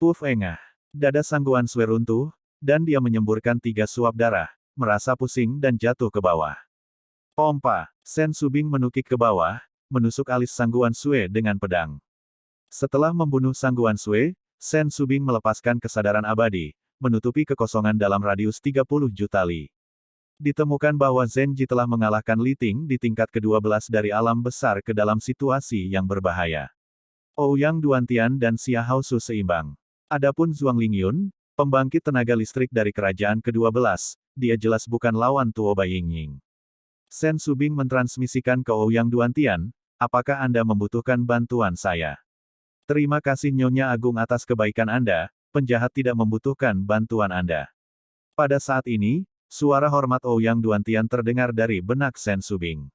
[SPEAKER 1] Puff engah. Dada Sang Guanshui runtuh, dan dia menyemburkan 3 suap darah. merasa pusing dan jatuh ke bawah. Pompa, Sen Subing menukik ke bawah, menusuk alis Sangguan Sue dengan pedang. Setelah membunuh Sangguan Sue, Sen Subing melepaskan kesadaran abadi, menutupi kekosongan dalam radius 30 juta li. Ditemukan bahwa Zenji telah mengalahkan Li Ting di tingkat ke-12 dari alam besar ke dalam situasi yang berbahaya. Ouyang Duantian dan Xia Haosu seimbang. Adapun Zhuang Lingyun, pembangkit tenaga listrik dari kerajaan ke-12, dia jelas bukan lawan Tuo Baiying. Sen Subing mentransmisikan ke Ouyang Duantian, apakah Anda membutuhkan bantuan saya? Terima kasih Nyonya Agung atas kebaikan Anda, penjahat tidak membutuhkan bantuan Anda. Pada saat ini, suara hormat Ouyang Duantian terdengar dari benak Sen Subing.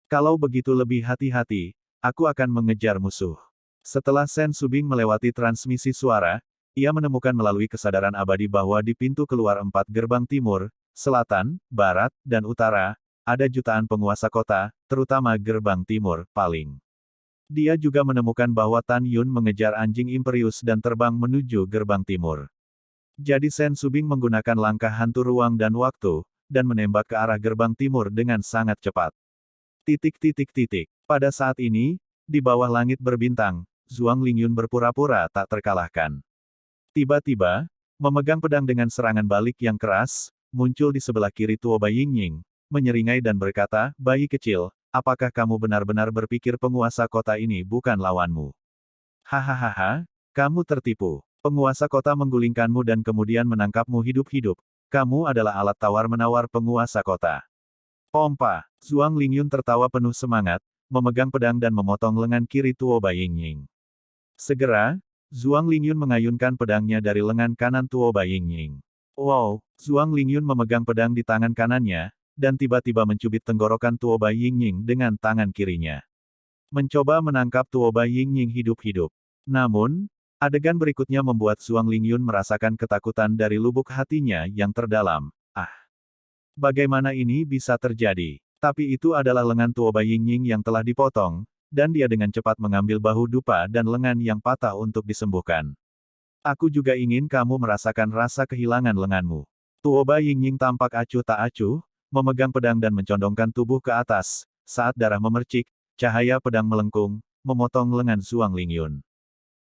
[SPEAKER 1] Kalau begitu lebih hati-hati, aku akan mengejar musuh. Setelah Sen Subing melewati transmisi suara, ia menemukan melalui kesadaran abadi bahwa di pintu keluar 4 gerbang timur, selatan, barat, dan utara, ada jutaan penguasa kota, terutama gerbang timur, paling. Dia juga menemukan bahwa Tan Yun mengejar anjing Imperius dan terbang menuju gerbang timur. Jadi Sen Subing menggunakan langkah hantu ruang dan waktu, dan menembak ke arah gerbang timur dengan sangat cepat. Pada saat ini, di bawah langit berbintang, Zhuang Lingyun berpura-pura tak terkalahkan. Tiba-tiba, memegang pedang dengan serangan balik yang keras, muncul di sebelah kiri Tuo Baiying, menyeringai dan berkata, "Bayi kecil, apakah kamu benar-benar berpikir penguasa kota ini bukan lawanmu? Hahaha, kamu tertipu. Penguasa kota menggulingkanmu dan kemudian menangkapmu hidup-hidup. Kamu adalah alat tawar-menawar penguasa kota." Pompa, Zhuang Lingyun tertawa penuh semangat, memegang pedang dan memotong lengan kiri Tuo Baiying. Segera, Zhuang Lingyun mengayunkan pedangnya dari lengan kanan Tuo Baiying. Wow, Zhuang Lingyun memegang pedang di tangan kanannya, dan tiba-tiba mencubit tenggorokan Tuo Baiying dengan tangan kirinya. Mencoba menangkap Tuo Baiying hidup-hidup. Namun, adegan berikutnya membuat Zhuang Lingyun merasakan ketakutan dari lubuk hatinya yang terdalam. Bagaimana ini bisa terjadi? Tapi itu adalah lengan Tuo Baiying yang telah dipotong, dan dia dengan cepat mengambil bahu dupa dan lengan yang patah untuk disembuhkan. Aku juga ingin kamu merasakan rasa kehilangan lenganmu. Tuo Baiying tampak acuh tak acuh, memegang pedang dan mencondongkan tubuh ke atas, saat darah memercik, cahaya pedang melengkung, memotong lengan Zhuang Lingyun.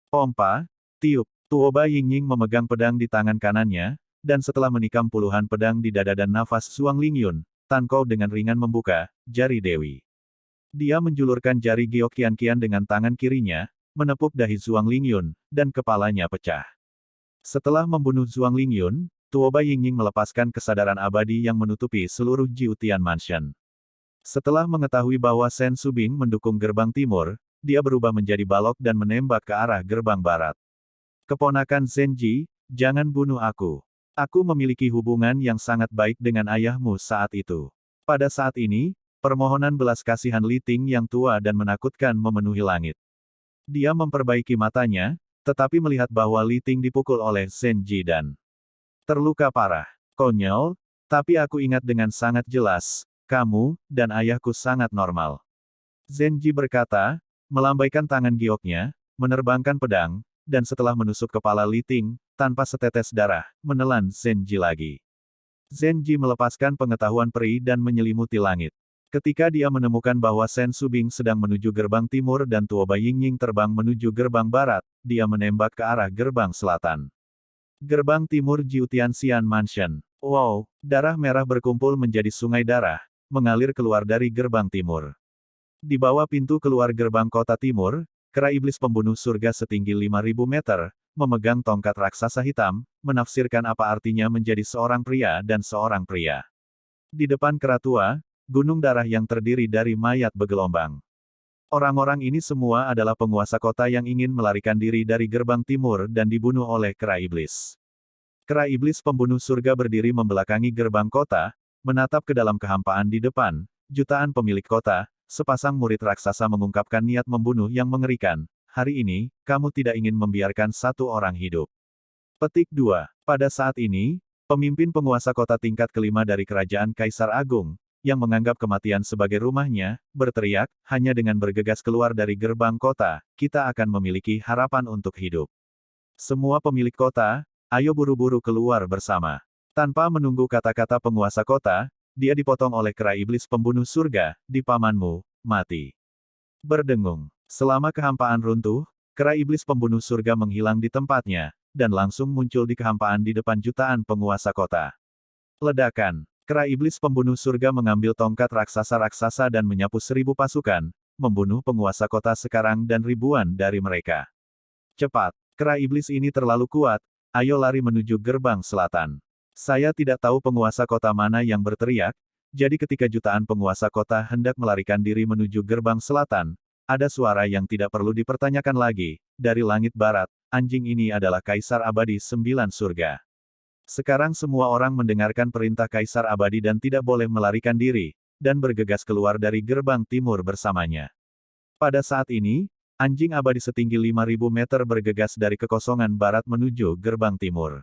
[SPEAKER 1] Pompa, tiup, Tuo Baiying memegang pedang di tangan kanannya, dan setelah menikam puluhan pedang di dada dan nafas Zhuang Lingyun, Tan Kou dengan ringan membuka jari Dewi. Dia menjulurkan jari Gyeokkian dengan tangan kirinya, menepuk dahi Zhuang Lingyun, dan kepalanya pecah. Setelah membunuh Zhuang Lingyun, Tuo Baiying melepaskan kesadaran abadi yang menutupi seluruh Jiutian Mansion. Setelah mengetahui bahwa Sen Subing mendukung gerbang timur, dia berubah menjadi balok dan menembak ke arah gerbang barat. Keponakan Zenji, jangan bunuh aku. Aku memiliki hubungan yang sangat baik dengan ayahmu saat itu. Pada saat ini, permohonan belas kasihan Li Ting yang tua dan menakutkan memenuhi langit. Dia memperbaiki matanya, tetapi melihat bahwa Li Ting dipukul oleh Zenji dan terluka parah. Konyol, tapi aku ingat dengan sangat jelas, kamu dan ayahku sangat normal. Zenji berkata, melambaikan tangan gioknya, menerbangkan pedang, dan setelah menusuk kepala Li Ting, tanpa setetes darah, menelan Zenji lagi. Zenji melepaskan pengetahuan peri dan menyelimuti langit. Ketika dia menemukan bahwa Sen Subing sedang menuju gerbang timur dan Tuo Baiying terbang menuju gerbang barat, dia menembak ke arah gerbang selatan. Gerbang timur Jiutianxian Mansion. Wow, darah merah berkumpul menjadi sungai darah, mengalir keluar dari gerbang timur. Di bawah pintu keluar gerbang kota timur, kera iblis pembunuh surga setinggi 5.000 meter, memegang tongkat raksasa hitam, menafsirkan apa artinya menjadi seorang pria dan seorang pria. Di depan kera tua, gunung darah yang terdiri dari mayat bergelombang. Orang-orang ini semua adalah penguasa kota yang ingin melarikan diri dari gerbang timur dan dibunuh oleh kera iblis. Kera iblis pembunuh surga berdiri membelakangi gerbang kota, menatap ke dalam kehampaan di depan, jutaan pemilik kota, sepasang murid raksasa mengungkapkan niat membunuh yang mengerikan. Hari ini, kamu tidak ingin membiarkan satu orang hidup. Petik 2. Pada saat ini, pemimpin penguasa kota tingkat kelima dari kerajaan Kaisar Agung, yang menganggap kematian sebagai rumahnya, berteriak, hanya dengan bergegas keluar dari gerbang kota, kita akan memiliki harapan untuk hidup. Semua pemilik kota, ayo buru-buru keluar bersama. Tanpa menunggu kata-kata penguasa kota, dia dipotong oleh kera iblis pembunuh surga, di pamanmu, mati. Berdengung. Selama kehampaan runtuh, kera iblis pembunuh surga menghilang di tempatnya, dan langsung muncul di kehampaan di depan jutaan penguasa kota. Ledakan. Kera iblis pembunuh surga mengambil tongkat raksasa-raksasa dan menyapu 1000 pasukan, membunuh penguasa kota sekarang dan ribuan dari mereka. Cepat. Kera iblis ini terlalu kuat, ayo lari menuju gerbang selatan. Saya tidak tahu penguasa kota mana yang berteriak, jadi ketika jutaan penguasa kota hendak melarikan diri menuju gerbang selatan, ada suara yang tidak perlu dipertanyakan lagi, dari langit barat, anjing ini adalah Kaisar Abadi 9 surga. Sekarang semua orang mendengarkan perintah Kaisar Abadi dan tidak boleh melarikan diri, dan bergegas keluar dari gerbang timur bersamanya. Pada saat ini, anjing abadi setinggi 5.000 meter bergegas dari kekosongan barat menuju gerbang timur.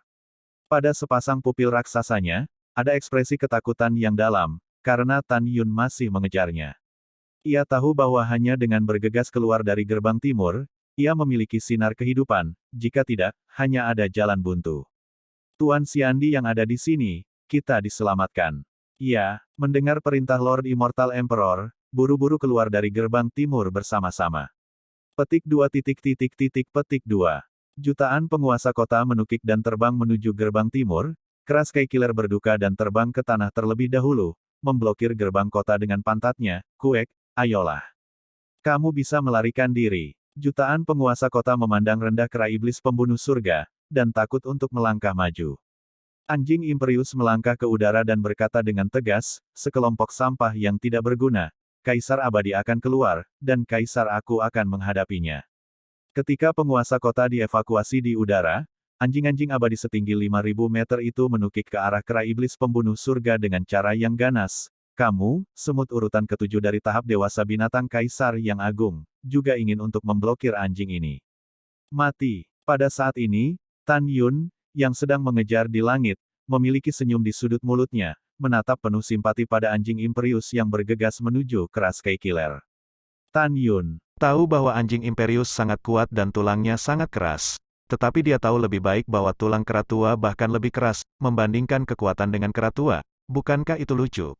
[SPEAKER 1] Pada sepasang pupil raksasanya, ada ekspresi ketakutan yang dalam, karena Tan Yun masih mengejarnya. Ia tahu bahwa hanya dengan bergegas keluar dari gerbang timur, ia memiliki sinar kehidupan, jika tidak, hanya ada jalan buntu. Tuan Xiandi yang ada di sini, kita diselamatkan. Ia, mendengar perintah Lord Immortal Emperor, buru-buru keluar dari gerbang timur bersama-sama. Petik 2. Jutaan penguasa kota menukik dan terbang menuju gerbang timur, kera Sky Killer berduka dan terbang ke tanah terlebih dahulu, memblokir gerbang kota dengan pantatnya. Kuek, ayolah. Kamu bisa melarikan diri. Jutaan penguasa kota memandang rendah kera iblis pembunuh surga, dan takut untuk melangkah maju. Anjing Imperius melangkah ke udara dan berkata dengan tegas, sekelompok sampah yang tidak berguna, Kaisar Abadi akan keluar, dan Kaisar aku akan menghadapinya. Ketika penguasa kota dievakuasi di udara, anjing-anjing abadi setinggi 5.000 meter itu menukik ke arah kera iblis pembunuh surga dengan cara yang ganas. Kamu, semut urutan ketujuh dari tahap dewasa binatang Kaisar yang agung, juga ingin untuk memblokir anjing ini. Mati. Pada saat ini, Tan Yun, yang sedang mengejar di langit, memiliki senyum di sudut mulutnya, menatap penuh simpati pada anjing Imperius yang bergegas menuju kera Sky Killer. Tan Yun tahu bahwa anjing Imperius sangat kuat dan tulangnya sangat keras. Tetapi dia tahu lebih baik bahwa tulang kera tua bahkan lebih keras, membandingkan kekuatan dengan kera tua. Bukankah itu lucu?